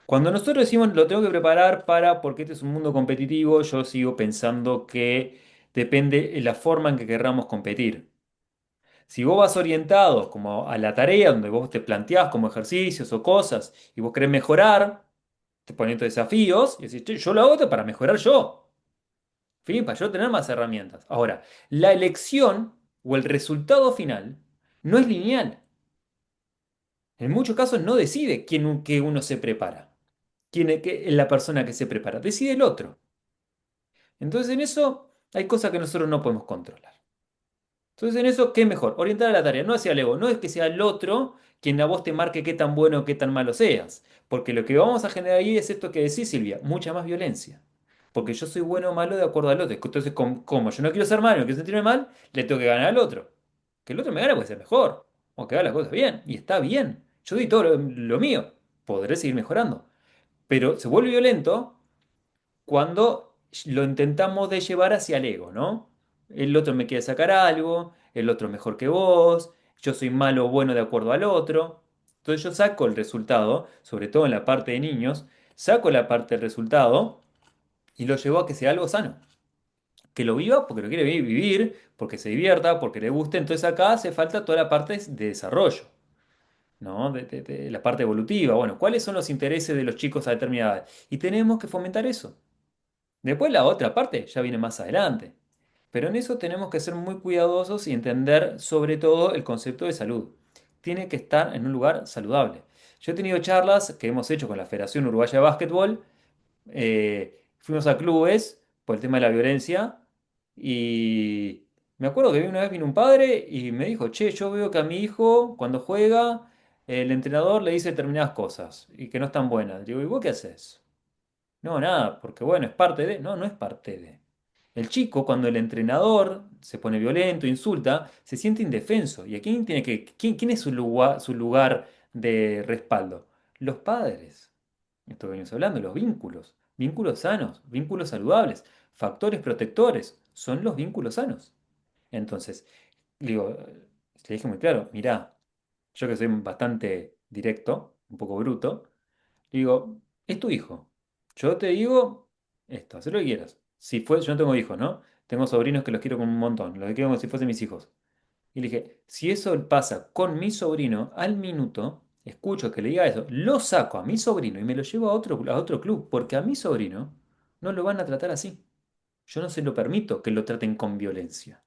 Cuando nosotros decimos lo tengo que preparar porque este es un mundo competitivo, yo sigo pensando que depende de la forma en que querramos competir. Si vos vas orientado como a la tarea, donde vos te planteás como ejercicios o cosas y vos querés mejorar, te poniendo desafíos y decís, "Che, yo lo hago esto para mejorar yo. Fin, para yo tener más herramientas". Ahora, la elección o el resultado final no es lineal. En muchos casos no decide que uno se prepara. Es la persona que se prepara. Decide el otro. Entonces en eso hay cosas que nosotros no podemos controlar. Entonces, en eso, ¿qué es mejor? Orientar a la tarea, no hacia el ego. No es que sea el otro quien a vos te marque qué tan bueno o qué tan malo seas. Porque lo que vamos a generar ahí es esto que decís, Silvia, mucha más violencia. Porque yo soy bueno o malo de acuerdo al otro. Entonces, como yo no quiero ser malo, no quiero sentirme mal, le tengo que ganar al otro. Que el otro me gane puede ser mejor. O que haga las cosas bien. Y está bien. Yo doy todo lo mío. Podré seguir mejorando. pero se vuelve violento cuando lo intentamos de llevar hacia el ego, ¿no? El otro me quiere sacar algo, el otro es mejor que vos, yo soy malo o bueno de acuerdo al otro. Entonces yo saco el resultado, sobre todo en la parte de niños, saco la parte del resultado y lo llevo a que sea algo sano. Que lo viva porque lo quiere vivir, porque se divierta, porque le guste. Entonces acá hace falta toda la parte de desarrollo, ¿no? De la parte evolutiva. Bueno, ¿cuáles son los intereses de los chicos a determinada edad? Y tenemos que fomentar eso. Después la otra parte ya viene más adelante. Pero en eso tenemos que ser muy cuidadosos y entender sobre todo el concepto de salud. Tiene que estar en un lugar saludable. Yo he tenido charlas que hemos hecho con la Federación Uruguaya de Básquetbol, fuimos a clubes por el tema de la violencia y me acuerdo que una vez vino un padre y me dijo, che, yo veo que a mi hijo cuando juega el entrenador le dice determinadas cosas y que no están buenas. Digo, ¿y vos qué haces? No, nada, porque bueno, es parte de... No, no es parte de... El chico, cuando el entrenador se pone violento, insulta, se siente indefenso. ¿Y a quién es su lugar de respaldo? Los padres. Esto que venimos hablando, los vínculos. Vínculos sanos, vínculos saludables. Factores protectores son los vínculos sanos. Entonces, digo, le dije muy claro, mirá, yo que soy bastante directo, un poco bruto, digo, es tu hijo. Yo te digo esto, haz lo que quieras. Si fue, yo no tengo hijos, ¿no? Tengo sobrinos que los quiero como un montón, los quiero como si fuesen mis hijos. Y le dije, si eso pasa con mi sobrino, al minuto, escucho que le diga eso, lo saco a mi sobrino y me lo llevo a otro club, porque a mi sobrino no lo van a tratar así. Yo no se lo permito que lo traten con violencia.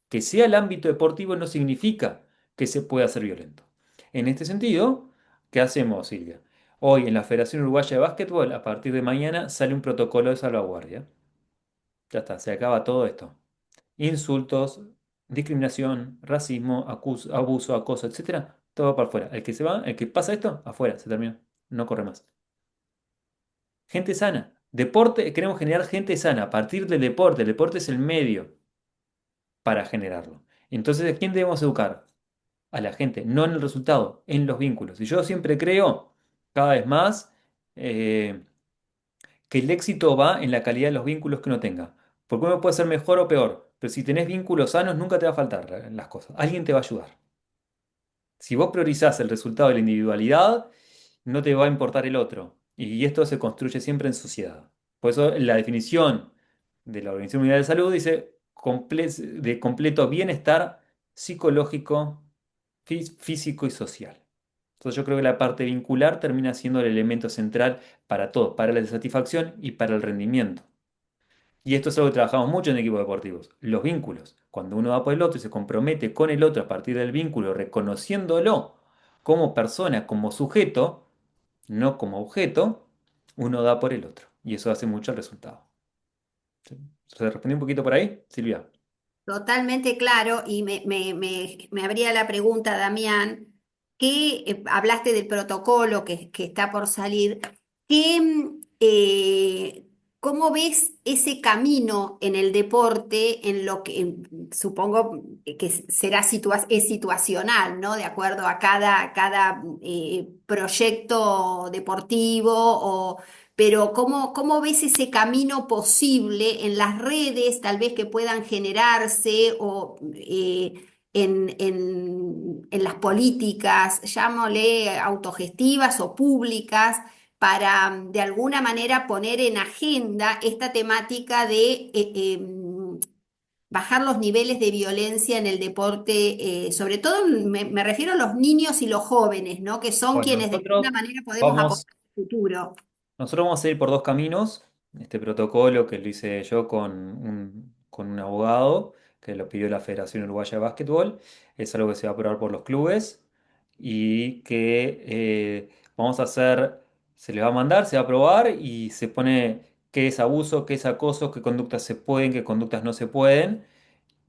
Que sea el ámbito deportivo no significa que se pueda ser violento. En este sentido, ¿qué hacemos, Silvia? Hoy en la Federación Uruguaya de Básquetbol, a partir de mañana, sale un protocolo de salvaguardia. Ya está, se acaba todo esto. Insultos, discriminación, racismo, abuso, acoso, etcétera, todo va para afuera. El que se va, el que pasa esto, afuera, se terminó. No corre más. Gente sana. Deporte, queremos generar gente sana a partir del deporte. El deporte es el medio para generarlo. Entonces, ¿a quién debemos educar? A la gente, no en el resultado, en los vínculos. Y yo siempre creo, cada vez más, eh, que el éxito va en la calidad de los vínculos que uno tenga. Porque uno puede ser mejor o peor, pero si tenés vínculos sanos, nunca te va a faltar las cosas. Alguien te va a ayudar. Si vos priorizás el resultado de la individualidad, no te va a importar el otro. Y esto se construye siempre en sociedad. Por eso la definición de la Organización Mundial de Salud dice de completo bienestar psicológico, físico y social. Entonces yo creo que la parte vincular termina siendo el elemento central para todo, para la satisfacción y para el rendimiento. Y esto es algo que trabajamos mucho en equipos deportivos, los vínculos. Cuando uno va por el otro y se compromete con el otro a partir del vínculo, reconociéndolo como persona, como sujeto, no como objeto, uno da por el otro. Y eso hace mucho el resultado. ¿Se respondió un poquito por ahí, Silvia? Totalmente claro, y me abría la pregunta, Damián, que hablaste del protocolo que está por salir, que, ¿cómo ves ese camino en el deporte, en lo que supongo que será es situacional, ¿no? De acuerdo a cada proyecto deportivo o pero ¿cómo ves ese camino posible en las redes, tal vez que puedan generarse o en las políticas, llámole autogestivas o públicas, para de alguna manera poner en agenda esta temática de bajar los niveles de violencia en el deporte, sobre todo me refiero a los niños y los jóvenes, ¿no? Que son Bueno, quienes de alguna nosotros manera podemos vamos. aportar al futuro. Nosotros vamos a ir por dos caminos. Este protocolo que lo hice yo con un abogado que lo pidió la Federación Uruguaya de Básquetbol es algo que se va a aprobar por los clubes y que vamos a hacer, se le va a mandar, se va a aprobar y se pone qué es abuso, qué es acoso, qué conductas se pueden, qué conductas no se pueden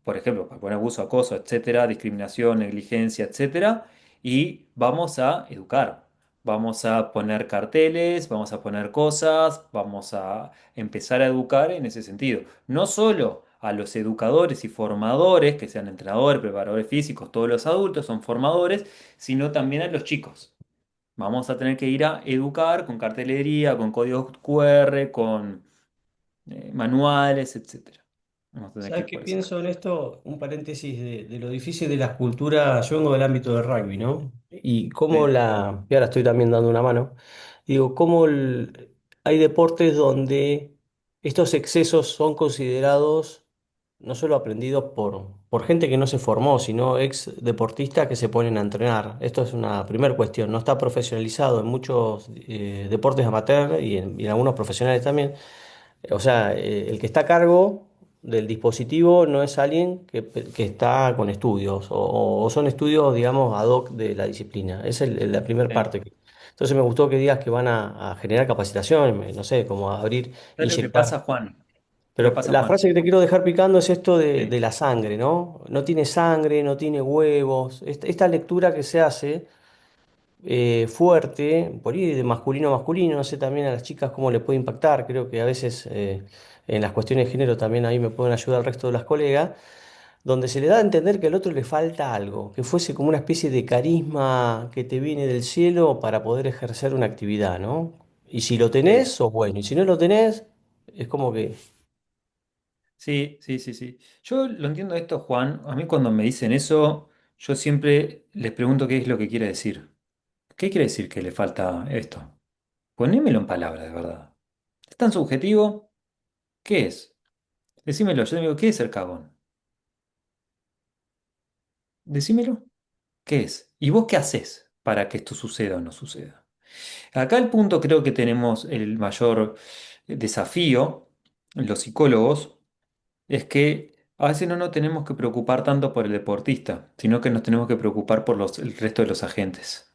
por ejemplo, para poner abuso, acoso, etcétera, discriminación, negligencia, etcétera, y vamos a educar. Vamos a poner carteles, vamos a poner cosas, vamos a empezar a educar en ese sentido. No solo a los educadores y formadores, que sean entrenadores, preparadores físicos, todos los adultos son formadores, sino también a los chicos. Vamos a tener que ir a educar con cartelería, con códigos QR, con manuales, etcétera. Vamos a tener que ¿Sabes ir qué por ese pienso camino. en esto? Un paréntesis de lo difícil de las culturas. Yo vengo del ámbito del rugby, ¿no? Y cómo Sí, y ahora estoy también dando una mano, digo, hay deportes donde estos excesos son considerados no solo aprendidos por gente que no se formó, sino ex deportistas que se ponen a entrenar. Esto es una primera cuestión. No está profesionalizado en muchos deportes amateur y en algunos profesionales también. O sea, el que está a cargo del dispositivo no es alguien que está con estudios o son estudios, digamos, ad hoc de la disciplina. Esa es la primera sí. parte. Entonces me gustó que digas que van a generar capacitación, no sé, como abrir, ¿Sabes lo que pasa, inyectar. Juan? ¿Qué le Pero pasa, la Juan? frase que te quiero dejar picando es esto Sí, de la sangre, ¿no? No tiene sangre, no tiene huevos. Esta lectura que se hace fuerte, por ahí de masculino a masculino, no sé también a las chicas cómo le puede impactar, creo que a veces en las cuestiones de género también ahí me pueden ayudar el resto de las colegas, donde se le da a entender que al otro le falta algo, que fuese como una especie de carisma que te viene del cielo para poder ejercer una actividad, ¿no? Y si lo tenés, sí, sos bueno, y si no lo tenés, es como que... sí, sí, sí, sí. Yo lo entiendo esto, Juan. A mí cuando me dicen eso, yo siempre les pregunto qué es lo que quiere decir. ¿Qué quiere decir que le falta esto? Ponémelo en palabras, de verdad. ¿Es tan subjetivo? ¿Qué es? Decímelo, yo digo, ¿qué es ser cagón? Decímelo, ¿qué es? ¿Y vos qué haces para que esto suceda o no suceda? Acá el punto creo que tenemos el mayor desafío, los psicólogos, es que a veces no nos tenemos que preocupar tanto por el deportista, sino que nos tenemos que preocupar por el resto de los agentes.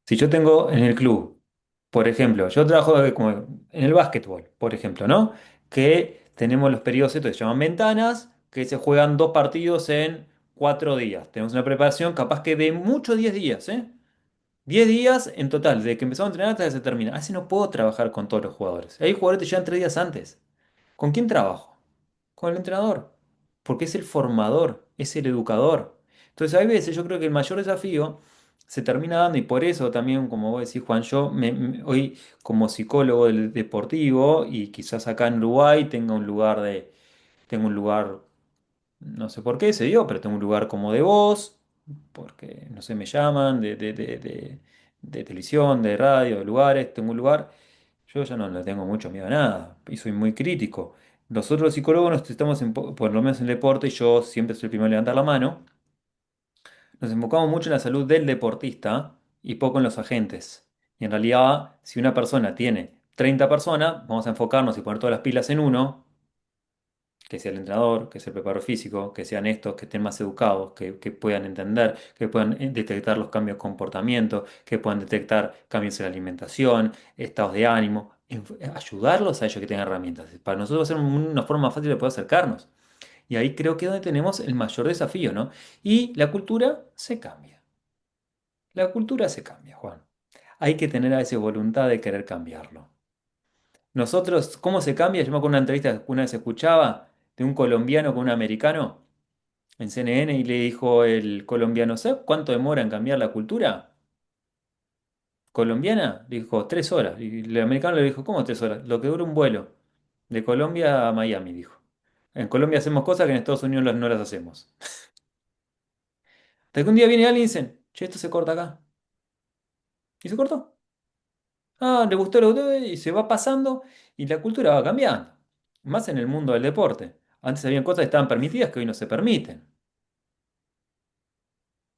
Si yo tengo en el club, por ejemplo, yo trabajo como en el básquetbol, por ejemplo, ¿no? Que tenemos los periodos estos que se llaman ventanas, que se juegan 2 partidos en 4 días. Tenemos una preparación capaz que de muchos 10 días, ¿eh? 10 días en total, desde que empezamos a entrenar hasta que se termina. Así no puedo trabajar con todos los jugadores. Hay jugadores que te llegan 3 días antes. ¿Con quién trabajo? Con el entrenador. Porque es el formador, es el educador. Entonces, hay veces yo creo que el mayor desafío se termina dando, y por eso también, como vos decís, Juan, yo hoy como psicólogo del deportivo, y quizás acá en Uruguay tengo un lugar, no sé por qué se dio, pero tengo un lugar como de voz, porque no sé, me llaman de televisión, de radio, de lugares, tengo un lugar. Yo ya no le tengo mucho miedo a nada y soy muy crítico. Nosotros los psicólogos nos estamos, por lo menos en el deporte, y yo siempre soy el primero en levantar la mano, nos enfocamos mucho en la salud del deportista y poco en los agentes. Y en realidad, si una persona tiene 30 personas, vamos a enfocarnos y poner todas las pilas en uno, que sea el entrenador, que sea el preparador físico, que sean estos, que estén más educados, que puedan entender, que puedan detectar los cambios de comportamiento, que puedan detectar cambios en la alimentación, estados de ánimo, ayudarlos a ellos que tengan herramientas. Para nosotros va a ser una forma más fácil de poder acercarnos. Y ahí creo que es donde tenemos el mayor desafío, ¿no? Y la cultura se cambia. La cultura se cambia, Juan. Hay que tener a veces voluntad de querer cambiarlo. Nosotros, ¿cómo se cambia? Yo me acuerdo de una entrevista que una vez escuchaba de un colombiano con un americano en CNN y le dijo el colombiano, ¿sabes cuánto demora en cambiar la cultura colombiana? Dijo, 3 horas. Y el americano le dijo, ¿cómo 3 horas? Lo que dura un vuelo de Colombia a Miami, dijo. En Colombia hacemos cosas que en Estados Unidos no las hacemos. Hasta que un día viene alguien y dicen, che, esto se corta acá. Y se cortó. Ah, le gustó, y se va pasando y la cultura va cambiando. Más en el mundo del deporte. Antes habían cosas que estaban permitidas que hoy no se permiten.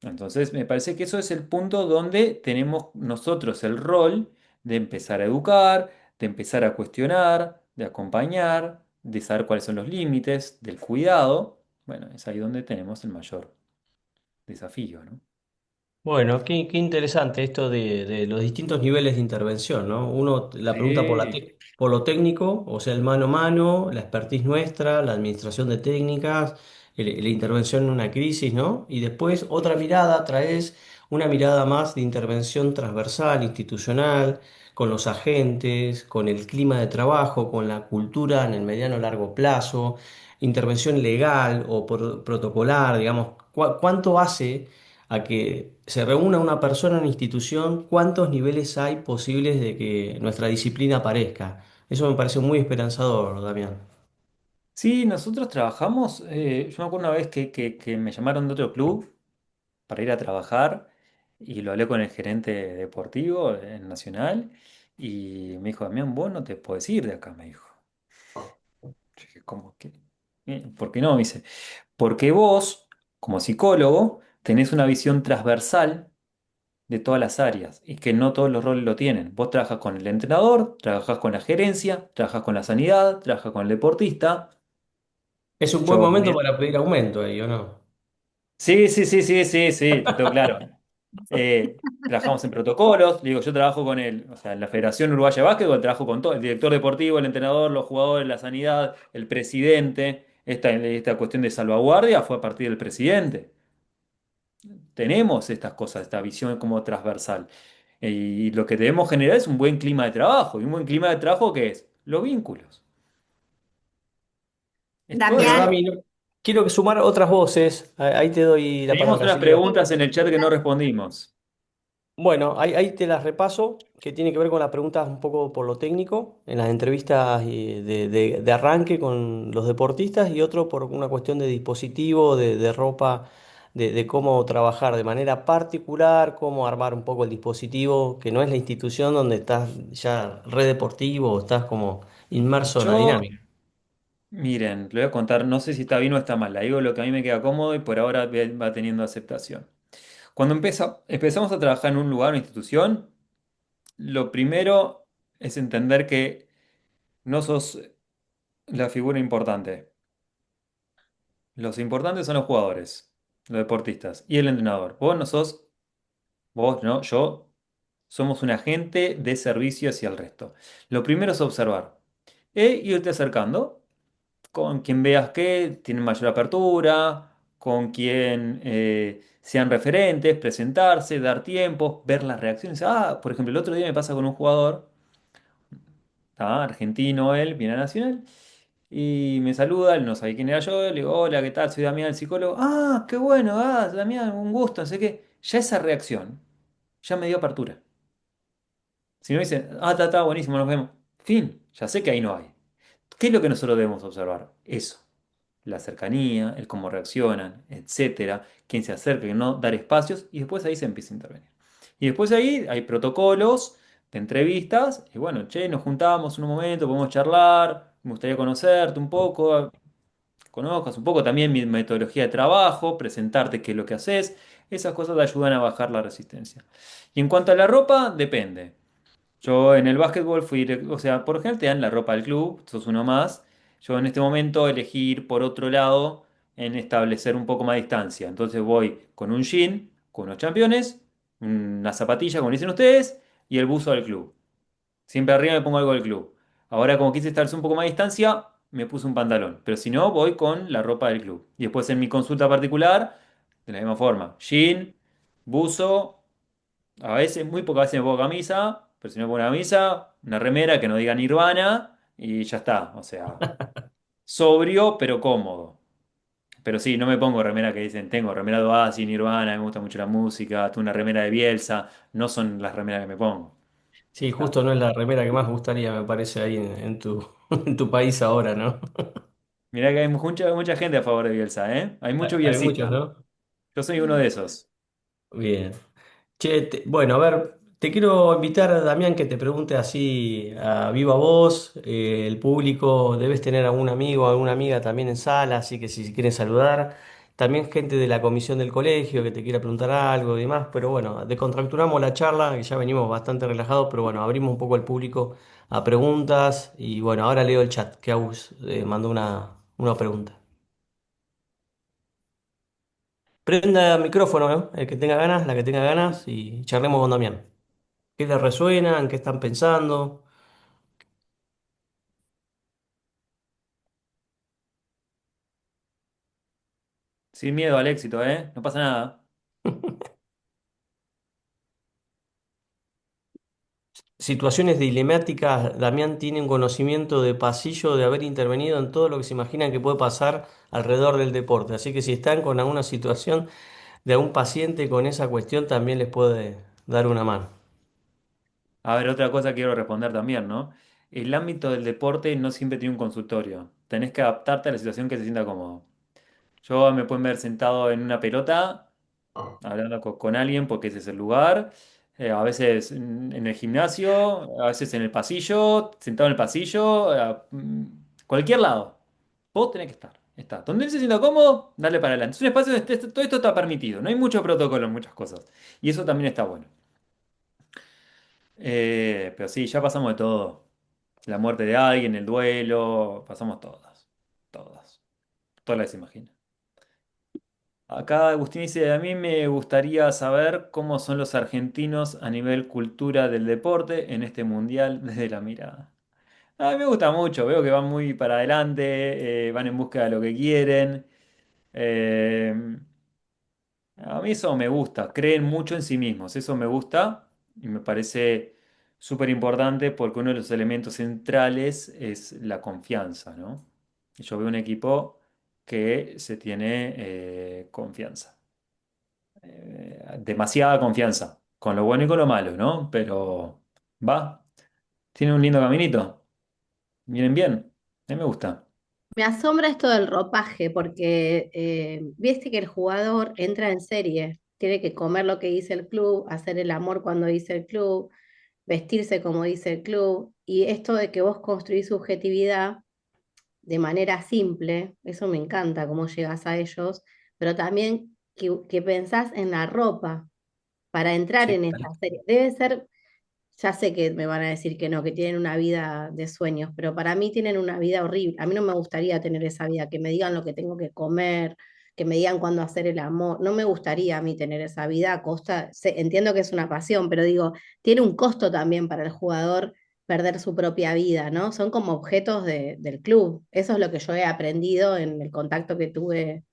Entonces, me parece que eso es el punto donde tenemos nosotros el rol de empezar a educar, de empezar a cuestionar, de acompañar, de saber cuáles son los límites, del cuidado. Bueno, es ahí donde tenemos el mayor desafío, ¿no? Bueno, qué interesante esto de los distintos niveles de intervención, ¿no? Uno la pregunta Sí, por lo técnico, o sea, el mano a mano, la expertise nuestra, la administración de técnicas, la intervención en una crisis, ¿no? Y después otra mirada, traes una mirada más de intervención transversal, institucional, con los agentes, con el clima de trabajo, con la cultura en el mediano o largo plazo, intervención legal o protocolar, digamos, ¿cuánto hace? a que se reúna una persona en una institución, ¿cuántos niveles hay posibles de que nuestra disciplina aparezca? Eso me parece muy esperanzador, Damián. Sí, nosotros trabajamos, yo me acuerdo una vez que me llamaron de otro club para ir a trabajar y lo hablé con el gerente deportivo en Nacional y me dijo, Damián, vos no te podés ir de acá, me dijo. Yo dije, ¿cómo que? ¿Por qué no? Me dice, porque vos, como psicólogo, tenés una visión transversal de todas las áreas y que no todos los roles lo tienen. Vos trabajas con el entrenador, trabajas con la gerencia, trabajas con la sanidad, trabajas con el deportista. Es un buen Yo, momento para pedir aumento ahí, ¿o no? sí, sí, sí, sí, sí, sí, lo tengo claro. Trabajamos en protocolos, digo, yo trabajo con el, o sea, en la Federación Uruguaya de Básquetbol, trabajo con todo, el director deportivo, el entrenador, los jugadores, la sanidad, el presidente. Esta cuestión de salvaguardia fue a partir del presidente. Tenemos estas cosas, esta visión como transversal. Y lo que debemos generar es un buen clima de trabajo. ¿Y un buen clima de trabajo qué es? Los vínculos. Es todo Bueno, eso. Damián, Dami, quiero que sumar otras voces. Ahí te doy la Teníamos palabra. unas Así que preguntas en el chat que no respondimos. bueno, ahí te las repaso, que tiene que ver con las preguntas un poco por lo técnico, en las entrevistas de arranque con los deportistas y otro por una cuestión de dispositivo, de ropa, de cómo trabajar de manera particular, cómo armar un poco el dispositivo, que no es la institución donde estás ya re deportivo, estás como inmerso en la Yo, dinámica. miren, le voy a contar, no sé si está bien o está mal. Le digo lo que a mí me queda cómodo y por ahora va teniendo aceptación. Cuando empezamos a trabajar en un lugar, una institución, lo primero es entender que no sos la figura importante. Los importantes son los jugadores, los deportistas y el entrenador. Vos no sos, vos no, yo, somos un agente de servicio hacia el resto. Lo primero es observar e irte acercando con quien veas que tiene mayor apertura, con quien sean referentes, presentarse, dar tiempo, ver las reacciones. Ah, por ejemplo, el otro día me pasa con un jugador, argentino él, viene a Nacional. Y me saluda, él no sabía quién era yo, le digo, hola, ¿qué tal? Soy Damián, el psicólogo. Ah, qué bueno, Damián, un gusto, no sé qué. Ya esa reacción, ya me dio apertura. Si no dice, está buenísimo, nos vemos. Fin, ya sé que ahí no hay. ¿Qué es lo que nosotros debemos observar? Eso, la cercanía, el cómo reaccionan, etcétera, quién se acerca, quién no, dar espacios y después ahí se empieza a intervenir. Y después ahí hay protocolos de entrevistas y bueno, che, nos juntamos en un momento, podemos charlar, me gustaría conocerte un poco, conozcas un poco también mi metodología de trabajo, presentarte qué es lo que haces, esas cosas te ayudan a bajar la resistencia. Y en cuanto a la ropa, depende. Yo en el básquetbol o sea, por lo general te dan la ropa del club, sos uno más. Yo en este momento elegí ir por otro lado en establecer un poco más de distancia. Entonces voy con un jean, con unos championes, una zapatilla, como dicen ustedes, y el buzo del club. Siempre arriba me pongo algo del club. Ahora, como quise estar un poco más de distancia, me puse un pantalón. Pero si no, voy con la ropa del club. Y después en mi consulta particular, de la misma forma. Jean, buzo, a veces, muy pocas veces me pongo camisa, pero si no me pongo una camisa, una remera que no diga Nirvana y ya está. O sea, sobrio pero cómodo. Pero sí, no me pongo remera que dicen, tengo remera de Oasis, Nirvana, me gusta mucho la música, tengo una remera de Bielsa. No son las remeras que me pongo. Sí, justo no es la remera que más gustaría, me parece, ahí en tu, en tu país ahora, ¿no? Mirá que hay mucha gente a favor de Bielsa, ¿eh? Hay mucho Hay muchos, bielsista. ¿no? Yo soy uno de esos. Bien. Che, bueno, a ver, te quiero invitar, Damián, que te pregunte así a viva voz. El público, debes tener algún amigo, alguna amiga también en sala, así que si quieren saludar. También gente de la comisión del colegio que te quiera preguntar algo y demás. Pero bueno, descontracturamos la charla, que ya venimos bastante relajados, pero bueno, abrimos un poco al público a preguntas. Y bueno, ahora leo el chat, que Agus mandó una pregunta. Prenda el micrófono, ¿no? El que tenga ganas, la que tenga ganas, y charlemos con Damián. ¿Qué les resuena? ¿En qué están pensando? Sin miedo al éxito, ¿eh? No pasa nada. Situaciones dilemáticas, Damián tiene un conocimiento de pasillo de haber intervenido en todo lo que se imaginan que puede pasar alrededor del deporte. Así que si están con alguna situación de a un paciente con esa cuestión también les puede dar una mano. A ver, otra cosa quiero responder también, ¿no? El ámbito del deporte no siempre tiene un consultorio. Tenés que adaptarte a la situación que se sienta cómodo. Yo me pueden ver sentado en una pelota, hablando con alguien porque ese es el lugar. A veces en el gimnasio, a veces en el pasillo, sentado en el pasillo, cualquier lado. Vos tenés que estar. Está. Donde él se sienta cómodo, dale para adelante. Es un espacio donde todo esto está permitido. No hay mucho protocolo en muchas cosas. Y eso también está bueno. Pero sí, ya pasamos de todo. La muerte de alguien, el duelo, pasamos todas. Todas. Todas las imaginas. Acá Agustín dice, a mí me gustaría saber cómo son los argentinos a nivel cultura del deporte en este mundial desde la mirada. A mí me gusta mucho, veo que van muy para adelante, van en busca de lo que quieren. Eh, a mí eso me gusta, creen mucho en sí mismos, eso me gusta y me parece súper importante porque uno de los elementos centrales es la confianza, ¿no? Yo veo un equipo que se tiene confianza, demasiada confianza, con lo bueno y con lo malo, ¿no? Pero va, tiene un lindo caminito, vienen bien, a mí me gusta. Me asombra esto del ropaje, porque viste que el jugador entra en serie, tiene que comer lo que dice el club, hacer el amor cuando dice el club, vestirse como dice el club, y esto de que vos construís subjetividad de manera simple, eso me encanta, cómo llegas a ellos, pero también que pensás en la ropa para entrar Sí. en esa serie. Debe ser, ya sé que me van a decir que no, que tienen una vida de sueños, pero para mí tienen una vida horrible. A mí no me gustaría tener esa vida, que me digan lo que tengo que comer, que me digan cuándo hacer el amor. No me gustaría a mí tener esa vida a costa, entiendo que es una pasión, pero digo, tiene un costo también para el jugador perder su propia vida, ¿no? Son como objetos del club. Eso es lo que yo he aprendido en el contacto que tuve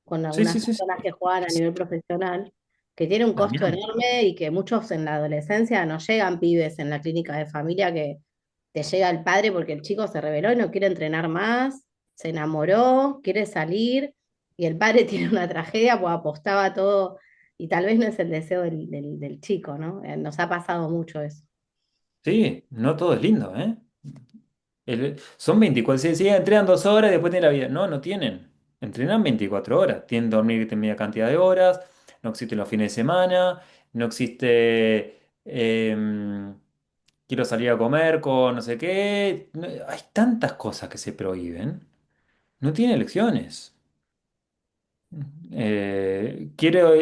con Sí, algunas sí, sí, sí. personas que juegan a Es- nivel profesional, que tiene un costo También. enorme y que muchos en la adolescencia no llegan pibes en la clínica de familia que te llega el padre porque el chico se rebeló y no quiere entrenar más, se enamoró, quiere salir y el padre tiene una tragedia pues apostaba todo y tal vez no es el deseo del chico, ¿no? Nos ha pasado mucho eso. Sí, no todo es lindo, ¿eh? Son 24, sí, entrenan 2 horas y después tienen la vida. No, no tienen. Entrenan 24 horas. Tienen que dormir media cantidad de horas. No existen los fines de semana. No existe. Quiero salir a comer con no sé qué. Hay tantas cosas que se prohíben. No tiene elecciones.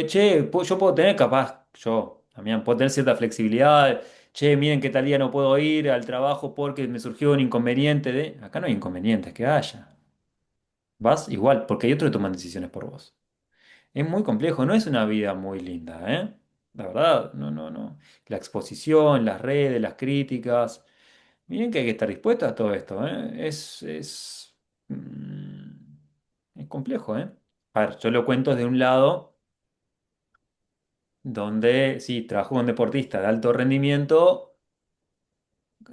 Che, yo puedo tener capaz, yo también puedo tener cierta flexibilidad. Che, miren que tal día no puedo ir al trabajo porque me surgió un inconveniente de... Acá no hay inconvenientes que haya. Vas igual, porque hay otros que toman decisiones por vos. Es muy complejo, no es una vida muy linda, ¿eh? La verdad, no, no, no. La exposición, las redes, las críticas. Miren que hay que estar dispuesto a todo esto, ¿eh? Es complejo, ¿eh? A ver, yo lo cuento de un lado donde sí, trabajo con deportistas de alto rendimiento,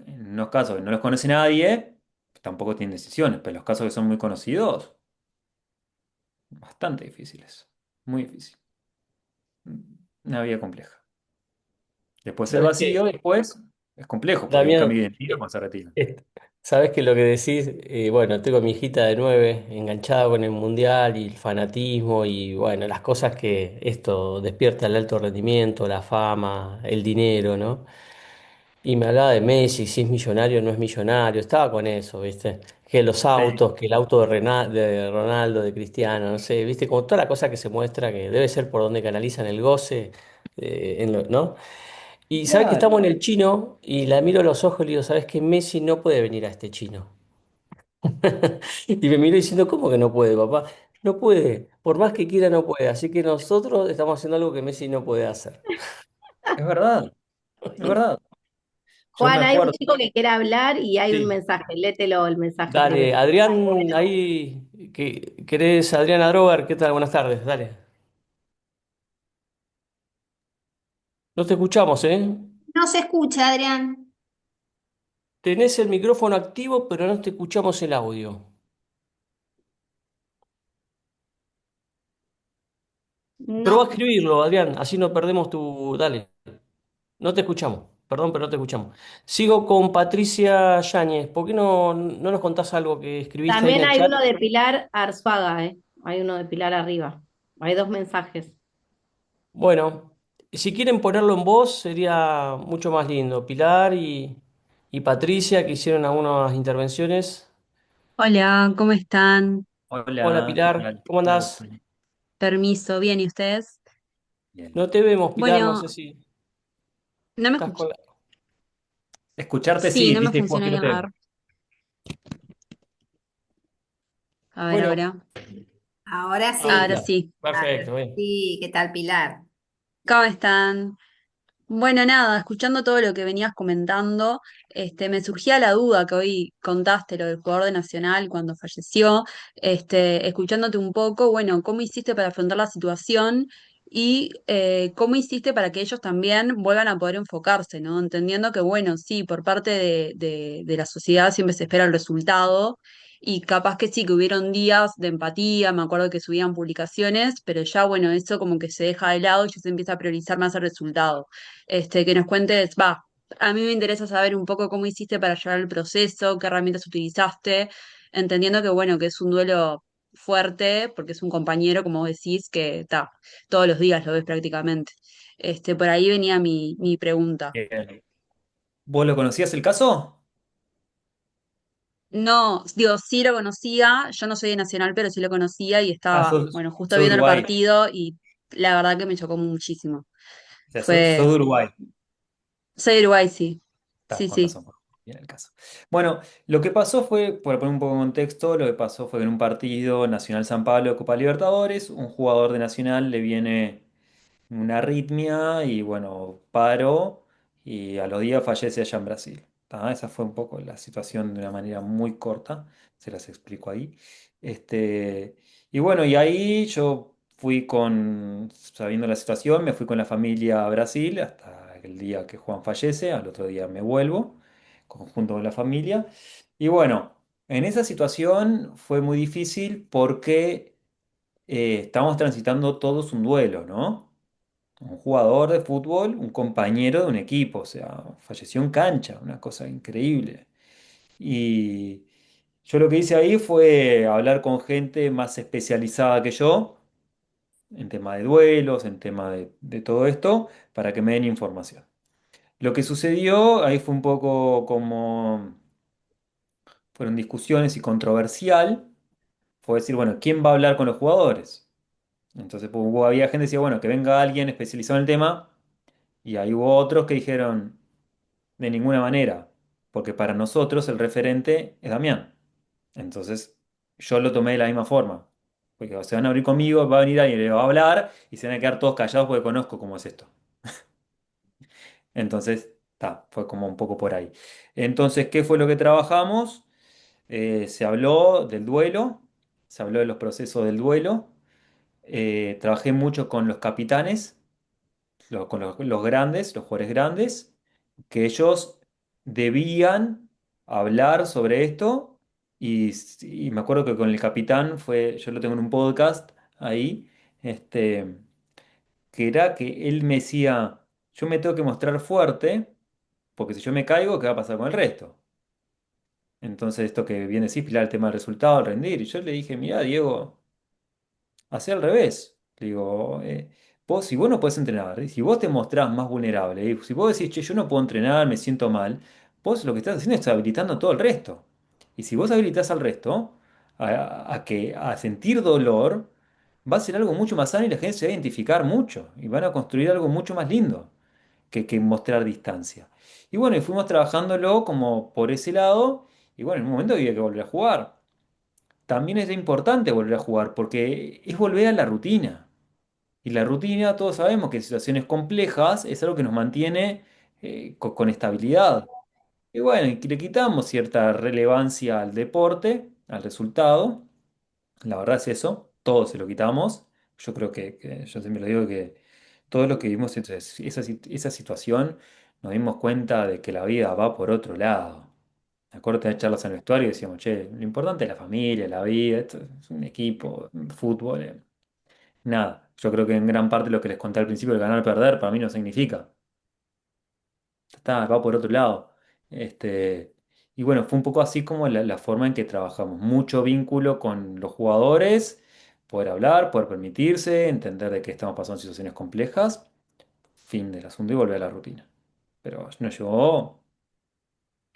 en unos casos que no los conoce nadie, tampoco tienen decisiones, pero en los casos que son muy conocidos, bastante difíciles, muy difícil. Una vida compleja. Después el ¿Sabes vacío, qué, después es complejo, porque hay un cambio Damián? de identidad cuando se retira. Sabes que lo que decís, bueno, tengo mi hijita de 9 enganchada con el mundial y el fanatismo y bueno, las cosas que esto despierta el alto rendimiento, la fama, el dinero, ¿no? Y me hablaba de Messi, si es millonario o no es millonario, estaba con eso, ¿viste? Que los Sí. autos, que el auto de Ronaldo, de Cristiano, no sé, ¿viste? Como toda la cosa que se muestra que debe ser por donde canalizan el goce, ¿no? Y sabes que estamos Claro. en el chino y la miro a los ojos y le digo, ¿sabes que Messi no puede venir a este chino? Y me miró diciendo, ¿cómo que no puede, papá? No puede, por más que quiera no puede. Así que nosotros estamos haciendo algo que Messi no puede hacer. Es verdad, es verdad. Yo me Juan, hay un acuerdo. chico que quiere hablar y hay un Sí. mensaje, léetelo el mensaje Dale, primero. Adrián, ahí, ¿querés? Adrián Adrover, ¿qué tal? Buenas tardes, dale. No te escuchamos, ¿eh? No se escucha, Adrián. Tenés el micrófono activo, pero no te escuchamos el audio. Probá a No, escribirlo, Adrián, así no perdemos tu... Dale, no te escuchamos. Perdón, pero no te escuchamos. Sigo con Patricia Yáñez. ¿Por qué no nos contás algo que escribiste ahí en También el hay chat? uno de Pilar Arzuaga, ¿eh? Hay uno de Pilar arriba. Hay dos mensajes. Bueno, si quieren ponerlo en voz sería mucho más lindo. Pilar y Patricia que hicieron algunas intervenciones. Hola, ¿cómo están? Hola Hola, ¿qué Pilar, tal? ¿cómo Hola, andás? Agustín. Permiso, bien, ¿y ustedes? No Bien. te vemos, Pilar, no sé Bueno, si no me estás escuché. con la... Escucharte Sí, sí, no me viste, Juan, funciona que no bien. te veo. A ver, Bueno, ahora. ahora ahí Ahora sí. está. sí. Perfecto, Ahora bien. sí, ¿qué tal, Pilar? ¿Cómo están? Bueno, nada, escuchando todo lo que venías comentando, me surgía la duda que hoy contaste, lo del jugador de Nacional cuando falleció, escuchándote un poco, bueno, ¿cómo hiciste para afrontar la situación y cómo hiciste para que ellos también vuelvan a poder enfocarse, ¿no? Entendiendo que, bueno, sí, por parte de la sociedad siempre se espera el resultado. Y capaz que sí, que hubieron días de empatía, me acuerdo que subían publicaciones, pero ya, bueno, eso como que se deja de lado y ya se empieza a priorizar más el resultado. Que nos cuentes, va, a mí me interesa saber un poco cómo hiciste para llevar el proceso, qué herramientas utilizaste, entendiendo que bueno, que es un duelo fuerte, porque es un compañero, como vos decís, que está, todos los días lo ves prácticamente. Por ahí venía mi pregunta. Bien. ¿Vos lo conocías el caso? No, digo, sí lo conocía, yo no soy de Nacional, pero sí lo conocía y Ah, estaba, sos, bueno, justo sos de viendo el Uruguay. partido y la verdad que me chocó muchísimo. O sea, sos Fue, de Uruguay. soy de Uruguay, sí, Está, sí, con sí. razón. Bien el caso. Bueno, lo que pasó fue, por poner un poco de contexto, lo que pasó fue que en un partido Nacional San Pablo de Copa Libertadores, un jugador de Nacional le viene una arritmia y bueno, paró y a los días fallece allá en Brasil. ¿Tá? Esa fue un poco la situación de una manera muy corta, se las explico ahí. Este, y bueno, y ahí yo fui sabiendo la situación, me fui con la familia a Brasil hasta el día que Juan fallece, al otro día me vuelvo, junto con la familia. Y bueno, en esa situación fue muy difícil porque estamos transitando todos un duelo, ¿no? Un jugador de fútbol, un compañero de un equipo, o sea, falleció en cancha, una cosa increíble. Y yo lo que hice ahí fue hablar con gente más especializada que yo en tema de duelos, en tema de todo esto, para que me den información. Lo que sucedió ahí fue un poco como fueron discusiones y controversial, fue decir, bueno, ¿quién va a hablar con los jugadores? Entonces había gente que decía, bueno, que venga alguien especializado en el tema, y ahí hubo otros que dijeron, de ninguna manera, porque para nosotros el referente es Damián. Entonces, yo lo tomé de la misma forma. Porque se van a abrir conmigo, va a venir alguien y le va a hablar y se van a quedar todos callados porque conozco cómo es esto. Entonces, fue como un poco por ahí. Entonces, ¿qué fue lo que trabajamos? Se habló del duelo, se habló de los procesos del duelo. Trabajé mucho con los capitanes, con los grandes, los jugadores grandes, que ellos debían hablar sobre esto y me acuerdo que con el capitán fue, yo lo tengo en un podcast ahí, este, que era que él me decía, yo me tengo que mostrar fuerte, porque si yo me caigo, ¿qué va a pasar con el resto? Entonces esto que viene así, pilar el tema del resultado, el rendir, y yo le dije, mira, Diego, hacé al revés. Le digo, si vos no podés entrenar, y si vos te mostrás más vulnerable, y si vos decís, che, yo no puedo entrenar, me siento mal, vos lo que estás haciendo es habilitando todo el resto. Y si vos habilitás al resto a sentir dolor, va a ser algo mucho más sano y la gente se va a identificar mucho y van a construir algo mucho más lindo que mostrar distancia. Y bueno, y fuimos trabajándolo como por ese lado, y bueno, en un momento había que volver a jugar. También es importante volver a jugar porque es volver a la rutina. Y la rutina, todos sabemos que en situaciones complejas es algo que nos mantiene con estabilidad. Y bueno, y le quitamos cierta relevancia al deporte, al resultado. La verdad es eso, todo se lo quitamos. Yo creo que yo siempre lo digo que todo lo que vimos en esa situación, nos dimos cuenta de que la vida va por otro lado. Me acuerdo de tener charlas en el vestuario y decíamos, che, lo importante es la familia, la vida, esto es un equipo, fútbol. Nada. Yo creo que en gran parte lo que les conté al principio, el ganar-perder, para mí no significa. Está, va por otro lado. Este, y bueno, fue un poco así como la forma en que trabajamos. Mucho vínculo con los jugadores, poder hablar, poder permitirse, entender de que estamos pasando situaciones complejas, fin del asunto y volver a la rutina. Pero nos llevó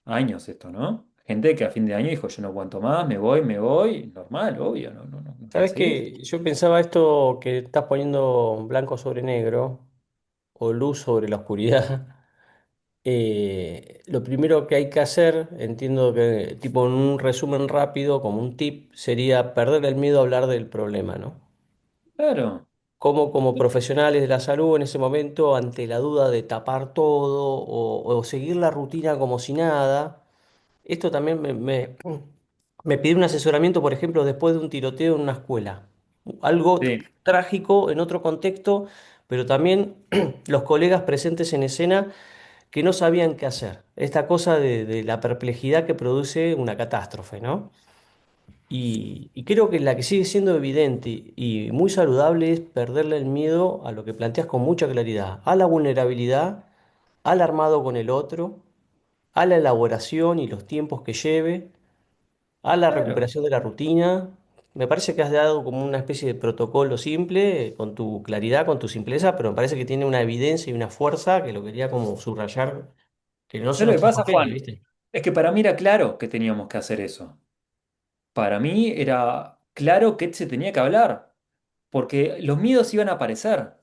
años esto, ¿no? Gente que a fin de año dijo, yo no aguanto más, me voy, normal, obvio, no quiero ¿Sabes seguir. qué? Yo pensaba esto que estás poniendo blanco sobre negro o luz sobre la oscuridad. Lo primero que hay que hacer, entiendo que tipo en un resumen rápido, como un tip, sería perder el miedo a hablar del problema, ¿no? Claro, Cómo como profesionales de la salud en ese momento, ante la duda de tapar todo o seguir la rutina como si nada, esto también me pidió un asesoramiento, por ejemplo, después de un tiroteo en una escuela. Algo sí, trágico en otro contexto, pero también los colegas presentes en escena que no sabían qué hacer. Esta cosa de la perplejidad que produce una catástrofe, ¿no? Y creo que la que sigue siendo evidente y muy saludable es perderle el miedo a lo que planteas con mucha claridad, a la vulnerabilidad, al armado con el otro, a la elaboración y los tiempos que lleve, a la claro. recuperación de la rutina. Me parece que has dado como una especie de protocolo simple, con tu claridad, con tu simpleza, pero me parece que tiene una evidencia y una fuerza que lo quería como subrayar, que no se ¿Sabes lo nos que pasa, traspapele, Juan? ¿viste? Es que para mí era claro que teníamos que hacer eso. Para mí era claro que se tenía que hablar, porque los miedos iban a aparecer,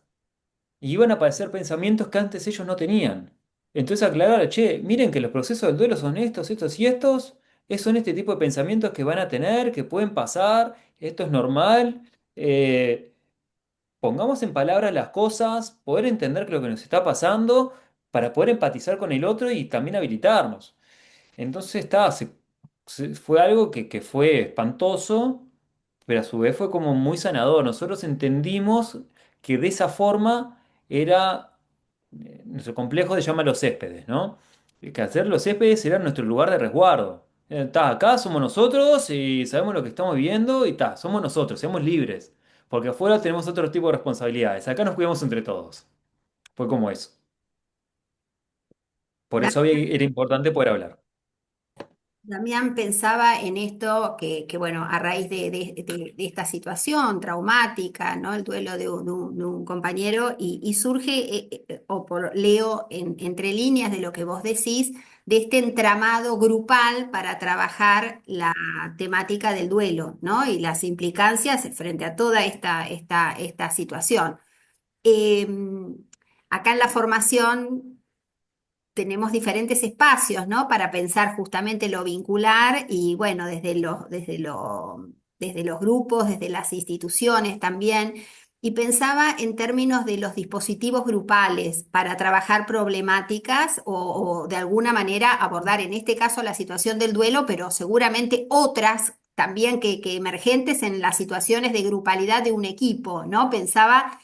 y iban a aparecer pensamientos que antes ellos no tenían. Entonces aclarar, che, miren que los procesos del duelo son estos, estos y estos, son este tipo de pensamientos que van a tener, que pueden pasar, esto es normal. eh, Pongamos en palabras las cosas, poder entender lo que nos está pasando, para poder empatizar con el otro y también habilitarnos. Entonces fue algo que fue espantoso, pero a su vez fue como muy sanador. Nosotros entendimos que de esa forma era, nuestro complejo se llama los céspedes, ¿no? Que hacer los céspedes era nuestro lugar de resguardo. Acá somos nosotros y sabemos lo que estamos viviendo y somos nosotros, seamos libres. Porque afuera tenemos otro tipo de responsabilidades. Acá nos cuidamos entre todos. Fue como eso. Por eso era importante poder hablar. Damián pensaba en esto bueno, a raíz de esta situación traumática, ¿no? El duelo de un compañero y surge, leo entre líneas de lo que vos decís, de este entramado grupal para trabajar la temática del duelo, ¿no? Y las implicancias frente a toda esta situación. Acá en la formación tenemos diferentes espacios, ¿no? Para pensar justamente lo vincular y bueno, desde los grupos, desde las instituciones también. Y pensaba en términos de los dispositivos grupales para trabajar problemáticas o de alguna manera abordar en este caso la situación del duelo, pero seguramente otras también que emergentes en las situaciones de grupalidad de un equipo, ¿no? Pensaba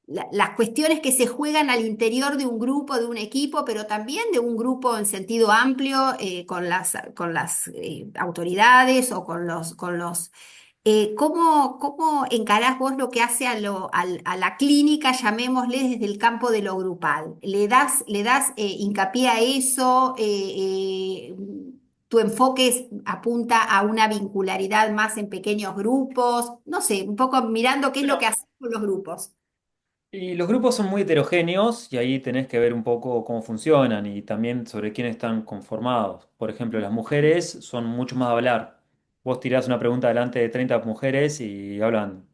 las cuestiones que se juegan al interior de un grupo, de un equipo, pero también de un grupo en sentido amplio, con las autoridades o ¿cómo encarás vos lo que hace a la clínica, llamémosle, desde el campo de lo grupal? ¿Le das hincapié a eso? ¿Tu enfoque apunta a una vincularidad más en pequeños grupos? No sé, un poco mirando qué es lo que hacen con los grupos. Y los grupos son muy heterogéneos y ahí tenés que ver un poco cómo funcionan y también sobre quién están conformados. Por ejemplo, las mujeres son mucho más de hablar. Vos tirás una pregunta delante de 30 mujeres y hablan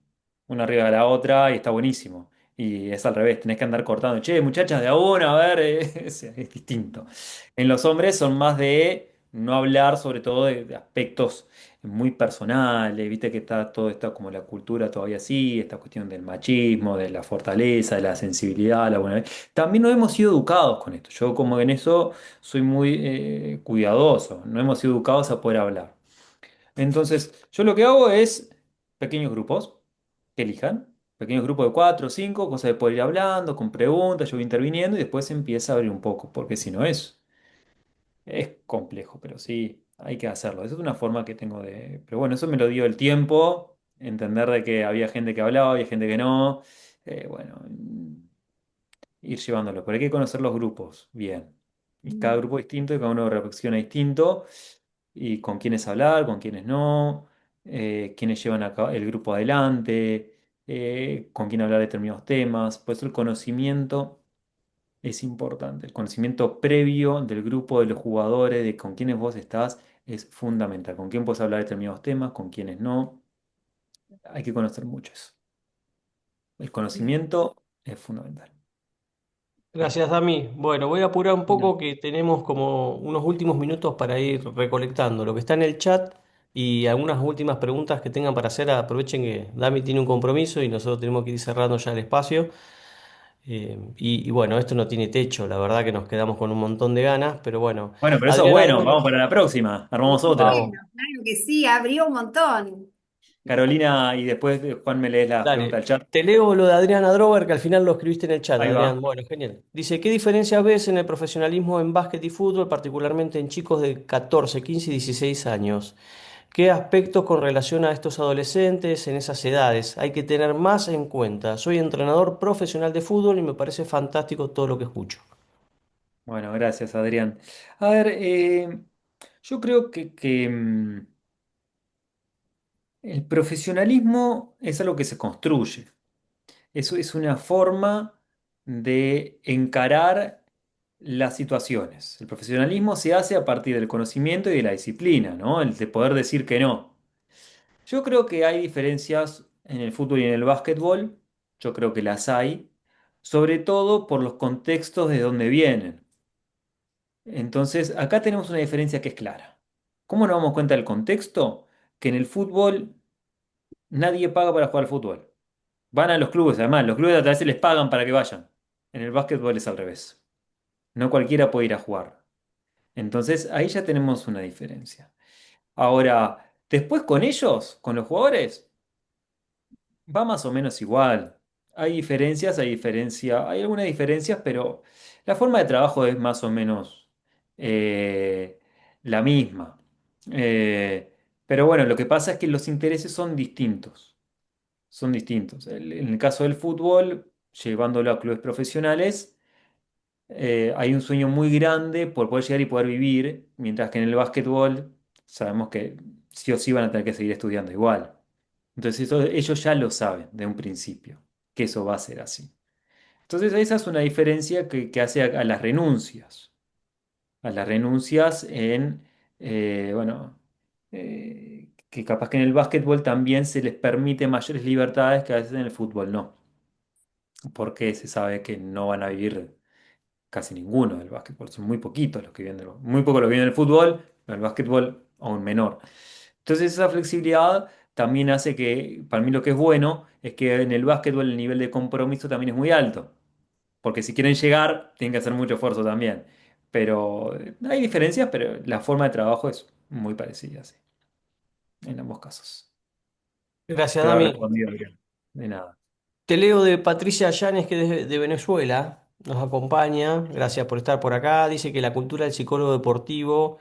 una arriba de la otra y está buenísimo. Y es al revés, tenés que andar cortando. Che, muchachas, de a una, a ver, es distinto. En los hombres son más de no hablar, sobre todo de aspectos muy personales, viste que está todo esto como la cultura todavía así, esta cuestión del machismo, de la fortaleza, de la sensibilidad, la buena. También no hemos sido educados con esto. Yo como en eso soy muy cuidadoso, no hemos sido educados a poder hablar. Entonces, yo lo que hago es pequeños grupos que elijan. Pequeños grupos de cuatro o cinco, cosas de poder ir hablando, con preguntas, yo voy interviniendo y después se empieza a abrir un poco, porque si no es complejo, pero sí, hay que hacerlo. Esa es una forma que tengo de... Pero bueno, eso me lo dio el tiempo entender de que había gente que hablaba, había gente que no, bueno, ir llevándolo, pero hay que conocer los grupos bien. Y cada Mm. grupo distinto y cada uno reflexiona distinto, y con quiénes hablar, con quiénes no, quiénes llevan el grupo adelante, con quién hablar de determinados temas. Por eso el conocimiento es importante. El conocimiento previo del grupo, de los jugadores, de con quiénes vos estás, es fundamental. Con quién puedes hablar de determinados temas, con quiénes no. Hay que conocer mucho eso. El conocimiento es fundamental. Gracias, Dami. Bueno, voy a apurar un No. poco que tenemos como unos últimos minutos para ir recolectando lo que está en el chat y algunas últimas preguntas que tengan para hacer. Aprovechen que Dami tiene un compromiso y nosotros tenemos que ir cerrando ya el espacio. Y bueno, esto no tiene techo, la verdad que nos quedamos con un montón de ganas, pero bueno, Bueno, pero eso es Adriana, bueno. Vamos para la próxima. Armamos otra. vamos, Bueno, claro que sí, abrió un montón. Carolina, y después Juan me lees las preguntas dale. del chat. Te leo lo de Adriana Drover, que al final lo escribiste en el chat, Ahí Adrián. va. Bueno, genial. Dice, ¿qué diferencias ves en el profesionalismo en básquet y fútbol, particularmente en chicos de 14, 15 y 16 años? ¿Qué aspectos con relación a estos adolescentes en esas edades hay que tener más en cuenta? Soy entrenador profesional de fútbol y me parece fantástico todo lo que escucho. Bueno, gracias, Adrián. A ver, yo creo que el profesionalismo es algo que se construye. Eso es una forma de encarar las situaciones. El profesionalismo se hace a partir del conocimiento y de la disciplina, ¿no? El de poder decir que no. Yo creo que hay diferencias en el fútbol y en el básquetbol. Yo creo que las hay, sobre todo por los contextos de donde vienen. Entonces, acá tenemos una diferencia que es clara. ¿Cómo nos damos cuenta del contexto? Que en el fútbol nadie paga para jugar al fútbol. Van a los clubes, además, los clubes a veces les pagan para que vayan. En el básquetbol es al revés. No cualquiera puede ir a jugar. Entonces, ahí ya tenemos una diferencia. Ahora, después con ellos, con los jugadores, va más o menos igual. Hay algunas diferencias, pero la forma de trabajo es más o menos eh, la misma. Eh, pero bueno, lo que pasa es que los intereses son distintos. Son distintos. En el caso del fútbol, llevándolo a clubes profesionales, hay un sueño muy grande por poder llegar y poder vivir, mientras que en el básquetbol sabemos que sí o sí van a tener que seguir estudiando igual. Entonces ellos ya lo saben de un principio, que eso va a ser así. Entonces esa es una diferencia que hace a las renuncias en, bueno, que capaz que en el básquetbol también se les permite mayores libertades que a veces en el fútbol no, porque se sabe que no van a vivir casi ninguno del básquetbol, son muy poquitos los que viven muy pocos los que viven del fútbol, pero el básquetbol aún menor. Entonces esa flexibilidad también hace que, para mí lo que es bueno, es que en el básquetbol el nivel de compromiso también es muy alto, porque si quieren llegar, tienen que hacer mucho esfuerzo también. Pero hay diferencias, pero la forma de trabajo es muy parecida, sí, en ambos casos. Gracias, Espero haber Dami. respondido bien. De nada. Te leo de Patricia Llanes, que es de Venezuela, nos acompaña. Gracias por estar por acá. Dice que la cultura del psicólogo deportivo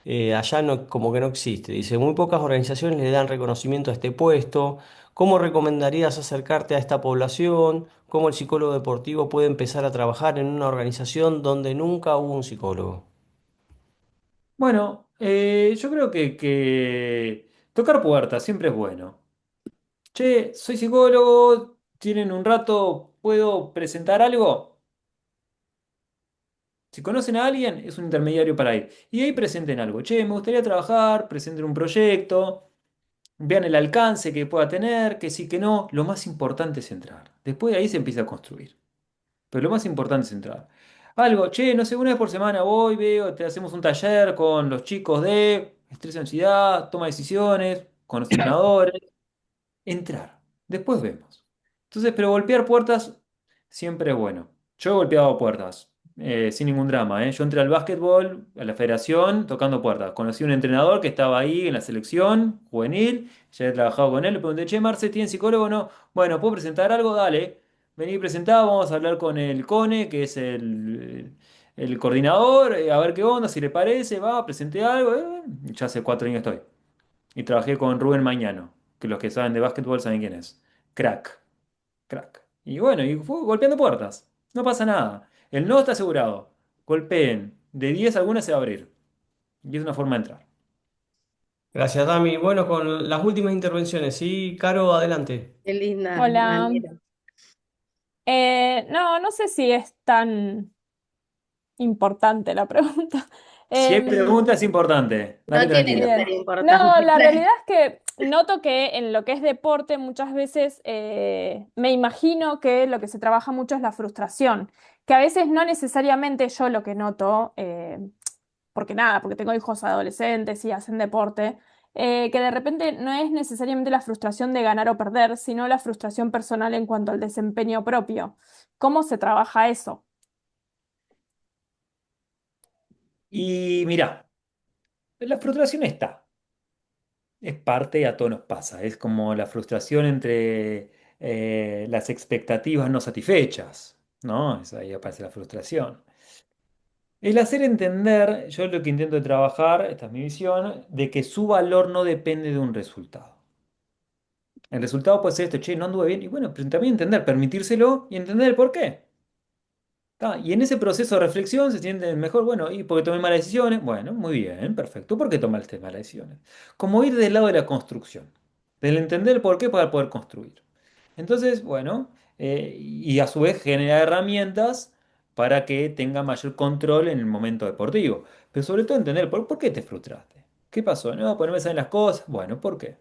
allá no, como que no existe. Dice, muy pocas organizaciones le dan reconocimiento a este puesto. ¿Cómo recomendarías acercarte a esta población? ¿Cómo el psicólogo deportivo puede empezar a trabajar en una organización donde nunca hubo un psicólogo? Bueno, yo creo que tocar puertas siempre es bueno. Che, soy psicólogo, ¿tienen un rato? ¿Puedo presentar algo? Si conocen a alguien, es un intermediario para ir. Y ahí presenten algo. Che, me gustaría trabajar, presenten un proyecto, vean el alcance que pueda tener, que sí, que no. Lo más importante es entrar. Después de ahí se empieza a construir. Pero lo más importante es entrar. Algo, che, no sé, una vez por semana voy, veo, te hacemos un taller con los chicos de estrés y ansiedad, toma de decisiones, con los entrenadores. Entrar. Después vemos. Entonces, pero golpear puertas siempre es bueno. Yo he golpeado puertas, sin ningún drama, ¿eh? Yo entré al básquetbol, a la federación, tocando puertas. Conocí a un entrenador que estaba ahí en la selección juvenil, ya he trabajado con él, le pregunté, che, Marce, ¿tiene psicólogo o no? Bueno, ¿puedo presentar algo? Dale. Vení presentado, vamos a hablar con el CONE, que es el coordinador, a ver qué onda, si le parece, va, presenté algo. Ya hace 4 años estoy. Y trabajé con Rubén Mañano. que los que saben de básquetbol saben quién es. Crack, crack. Y bueno, y fue golpeando puertas. No pasa nada. El no está asegurado. Golpeen. De 10 algunas se va a abrir. Y es una forma de entrar. Gracias, Dami. Bueno, con las últimas intervenciones, sí, Caro, adelante. Qué linda Hola. manera. No, no sé si es tan importante la pregunta. Si hay Em, preguntas, es importante. Dale No tiene que tranquila. ser Bien. No, importante. la realidad es que noto que en lo que es deporte muchas veces me imagino que lo que se trabaja mucho es la frustración, que a veces no necesariamente yo lo que noto, porque nada, porque tengo hijos adolescentes y hacen deporte, que de repente no es necesariamente la frustración de ganar o perder, sino la frustración personal en cuanto al desempeño propio. ¿Cómo se trabaja eso? Y mira, la frustración está. Es parte, a todos nos pasa. Es como la frustración entre las expectativas no satisfechas, ¿no? Ahí aparece la frustración. El hacer entender, yo lo que intento trabajar, esta es mi visión, de que su valor no depende de un resultado. El resultado puede ser esto, che, no anduve bien, y bueno, pero también entender, permitírselo y entender el por qué. Y en ese proceso de reflexión se sienten mejor, bueno, ¿y porque tomé malas decisiones? Bueno, muy bien, perfecto. ¿Por qué tomaste malas decisiones? Como ir del lado de la construcción, del entender el por qué para poder construir. Entonces, bueno, y a su vez generar herramientas para que tenga mayor control en el momento deportivo. Pero sobre todo entender por qué te frustraste. ¿Qué pasó? No, pues no me salen las cosas. Bueno, ¿por qué?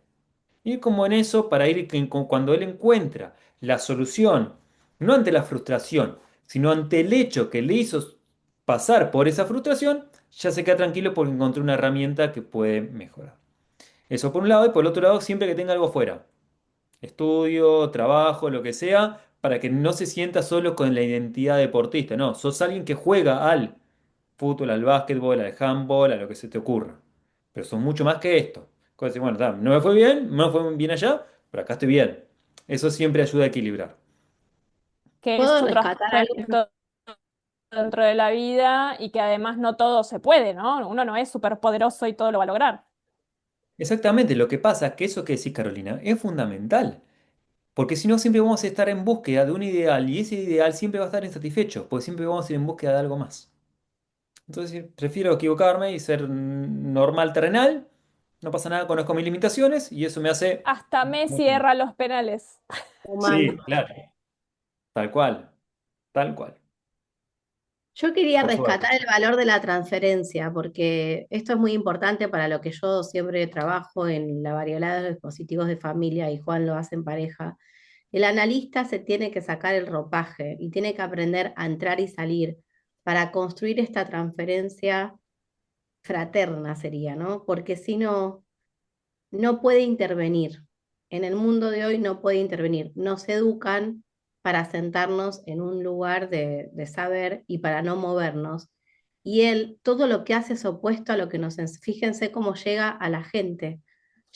Ir como en eso para ir cuando él encuentra la solución, no ante la frustración, sino ante el hecho que le hizo pasar por esa frustración, ya se queda tranquilo porque encontró una herramienta que puede mejorar. Eso por un lado, y por el otro lado, siempre que tenga algo fuera, estudio, trabajo, lo que sea, para que no se sienta solo con la identidad deportista. No, sos alguien que juega al fútbol, al básquetbol, al handball, a lo que se te ocurra. Pero son mucho más que esto. Como decir, bueno, no me fue bien, no me fue bien allá, pero acá estoy bien. Eso siempre ayuda a equilibrar. Que es ¿Puedo otro rescatar algo? aspecto dentro de la vida y que además no todo se puede, ¿no? Uno no es súper poderoso y todo lo va a lograr. Exactamente, lo que pasa es que eso que decís, Carolina, es fundamental. Porque si no, siempre vamos a estar en búsqueda de un ideal y ese ideal siempre va a estar insatisfecho, porque siempre vamos a ir en búsqueda de algo más. Entonces, sí, prefiero equivocarme y ser normal terrenal, no pasa nada, conozco mis limitaciones y eso me hace... Hasta Messi erra los penales. Humano. Sí, claro, tal cual, tal cual, Yo quería por suerte. rescatar el valor de la transferencia, porque esto es muy importante para lo que yo siempre trabajo en la variedad de dispositivos de familia y Juan lo hace en pareja. El analista se tiene que sacar el ropaje y tiene que aprender a entrar y salir para construir esta transferencia fraterna sería, ¿no? Porque si no, no puede intervenir. En el mundo de hoy no puede intervenir. Nos educan para sentarnos en un lugar de saber y para no movernos. Y él, todo lo que hace es opuesto a lo que Fíjense cómo llega a la gente.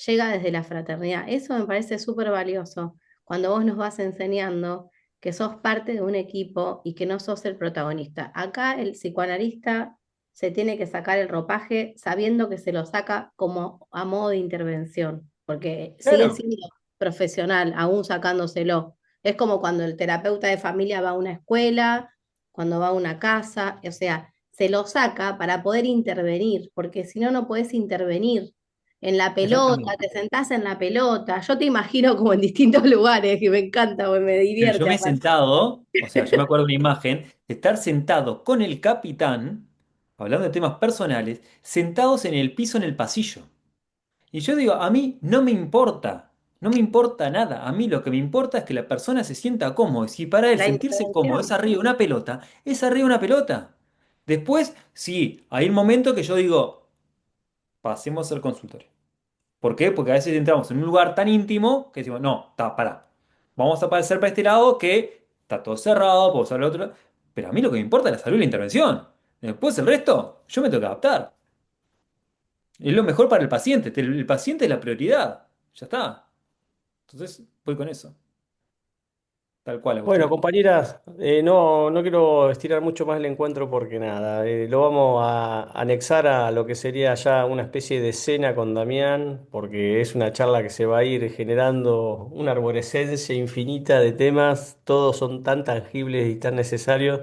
Llega desde la fraternidad. Eso me parece súper valioso. Cuando vos nos vas enseñando que sos parte de un equipo y que no sos el protagonista. Acá el psicoanalista se tiene que sacar el ropaje sabiendo que se lo saca como a modo de intervención, porque sigue Claro, siendo profesional, aún sacándoselo. Es como cuando el terapeuta de familia va a una escuela, cuando va a una casa, o sea, se lo saca para poder intervenir, porque si no, no puedes intervenir. En la pelota, exactamente. te sentás en la pelota. Yo te imagino como en distintos lugares, que me encanta, porque me Pero yo divierte me he aparte. sentado, o sea, yo me acuerdo de una imagen de estar sentado con el capitán, hablando de temas personales, sentados en el piso en el pasillo. Y yo digo, a mí no me importa, no me importa nada. A mí lo que me importa es que la persona se sienta cómodo. Y si para él La sentirse cómodo es intervención. arriba de una pelota, es arriba de una pelota. Después, sí, hay un momento que yo digo, pasemos al consultorio. ¿Por qué? Porque a veces entramos en un lugar tan íntimo que decimos, no, está, pará. Vamos a pasar para este lado que está todo cerrado, puedo usar el otro. Pero a mí lo que me importa es la salud y la intervención. Después el resto, yo me tengo que adaptar. Es lo mejor para el paciente. El paciente es la prioridad. Ya está. Entonces, voy con eso. Tal cual, Bueno, Agustín. compañeras, no quiero estirar mucho más el encuentro porque nada, lo vamos a anexar a lo que sería ya una especie de cena con Damián, porque es una charla que se va a ir generando una arborescencia infinita de temas, todos son tan tangibles y tan necesarios,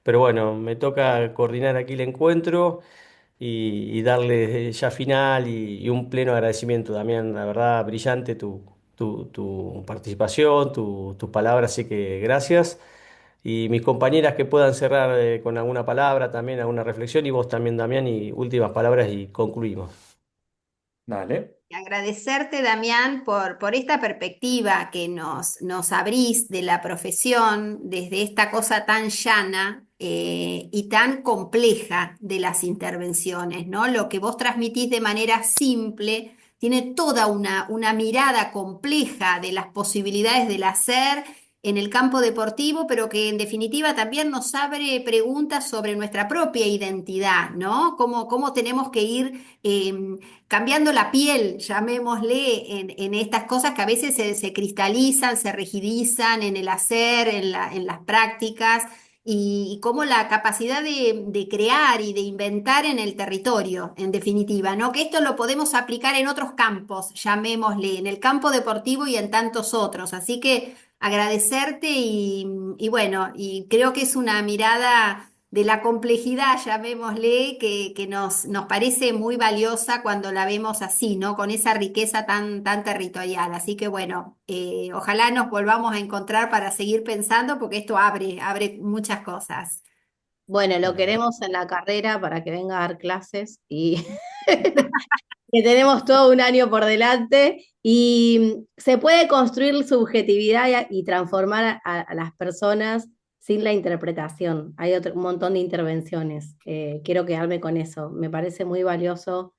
pero bueno, me toca coordinar aquí el encuentro y darle ya final y un pleno agradecimiento, Damián, la verdad, brillante tu participación, tus palabras, así que gracias. Y mis compañeras que puedan cerrar con alguna palabra también, alguna reflexión, y vos también, Damián, y últimas palabras y concluimos. Dale. Y agradecerte, Damián, por esta perspectiva que nos abrís de la profesión, desde esta cosa tan llana y tan compleja de las intervenciones, ¿no? Lo que vos transmitís de manera simple tiene toda una mirada compleja de las posibilidades del hacer en el campo deportivo, pero que en definitiva también nos abre preguntas sobre nuestra propia identidad, ¿no? Cómo tenemos que ir cambiando la piel, llamémosle, en estas cosas que a veces se cristalizan, se rigidizan en el hacer, en las prácticas, y cómo la capacidad de crear y de inventar en el territorio, en definitiva, ¿no? Que esto lo podemos aplicar en otros campos, llamémosle, en el campo deportivo y en tantos otros. Así que agradecerte y bueno, y creo que es una mirada de la complejidad, llamémosle, que nos parece muy valiosa cuando la vemos así, ¿no? Con esa riqueza tan territorial. Así que bueno, ojalá nos volvamos a encontrar para seguir pensando, porque esto abre muchas cosas. Bueno, lo Dale. queremos en la carrera para que venga a dar clases y que tenemos todo un año por delante y se puede construir subjetividad y transformar a las personas sin la interpretación. Hay un montón de intervenciones. Quiero quedarme con eso. Me parece muy valioso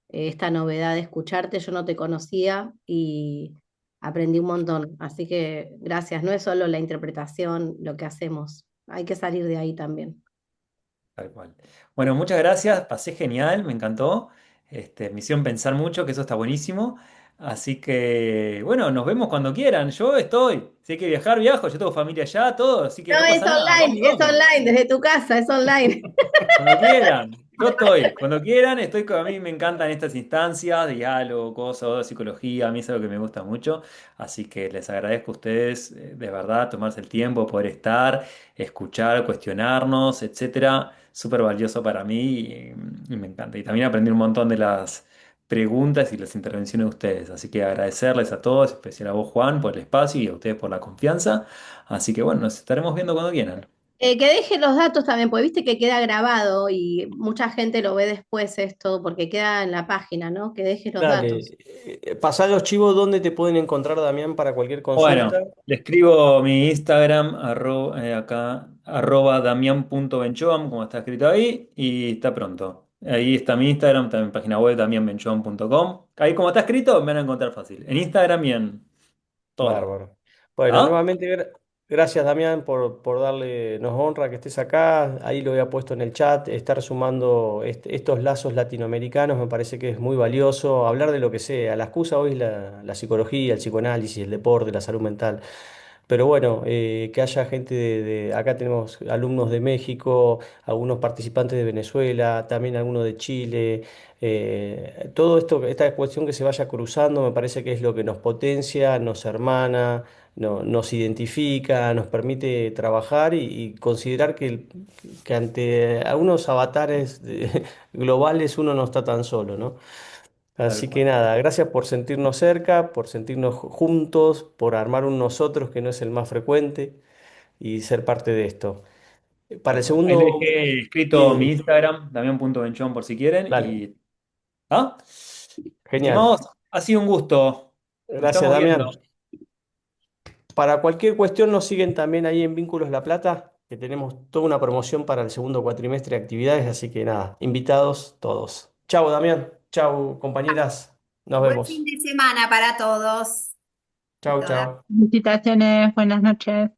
esta novedad de escucharte. Yo no te conocía y aprendí un montón. Así que gracias. No es solo la interpretación lo que hacemos. Hay que salir de ahí también. Tal cual. Bueno, muchas gracias, pasé genial, me encantó. Me hicieron pensar mucho, que eso está buenísimo. Así que, bueno, nos vemos cuando quieran. Yo estoy. Si hay que viajar, viajo. Yo tengo familia allá, todo, así que No, no pasa nada. Vamos y es vamos. online, desde tu casa, es online. Cuando quieran. Yo estoy. Cuando quieran, estoy con a mí me encantan estas instancias, diálogo, cosas, psicología. A mí es algo que me gusta mucho. Así que les agradezco a ustedes, de verdad, tomarse el tiempo, poder estar, escuchar, cuestionarnos, etcétera. Súper valioso para mí y me encanta. Y también aprendí un montón de las preguntas y las intervenciones de ustedes. Así que agradecerles a todos, en especial a vos, Juan, por el espacio y a ustedes por la confianza. Así que bueno, nos estaremos viendo cuando quieran. Que deje los datos también, porque viste que queda grabado y mucha gente lo ve después esto, porque queda en la página, ¿no? Que deje los datos. Dale, pasá los chivos donde te pueden encontrar, Damián, para cualquier Bueno, consulta. le escribo mi Instagram, acá, @damian.benchoam, como está escrito ahí, y está pronto. Ahí está mi Instagram, también mi página web, damianbenchoam.com. Ahí como está escrito, me van a encontrar fácil. En Instagram y en todos lados. Bárbaro. Bueno, ¿Ah? nuevamente gracias Damián por darle, nos honra que estés acá. Ahí lo había puesto en el chat, estar sumando estos lazos latinoamericanos me parece que es muy valioso. Hablar de lo que sea. La excusa hoy es la psicología, el psicoanálisis, el deporte, la salud mental. Pero bueno, que haya gente acá tenemos alumnos de México, algunos participantes de Venezuela, también algunos de Chile. Todo esto, esta cuestión que se vaya cruzando, me parece que es lo que nos potencia, nos hermana, nos identifica, nos permite trabajar y considerar que ante algunos avatares globales uno no está tan solo, ¿no? Tal Así que cual. nada, gracias por sentirnos cerca, por sentirnos juntos, por armar un nosotros que no es el más frecuente y ser parte de esto. Para Tal el cual. Ahí le segundo, dejé escrito mi sí, Instagram, damian.benchoam por si quieren. dale, ¿Ah? genial. Estimados, ha sido un gusto. Nos Gracias, estamos Damián. viendo. Para cualquier cuestión nos siguen también ahí en Vínculos La Plata, que tenemos toda una promoción para el segundo cuatrimestre de actividades, así que nada, invitados todos. Chau, Damián. Chau, compañeras. Nos Buen fin vemos. de semana para todos y Chau, todas. chau. Felicitaciones, buenas noches.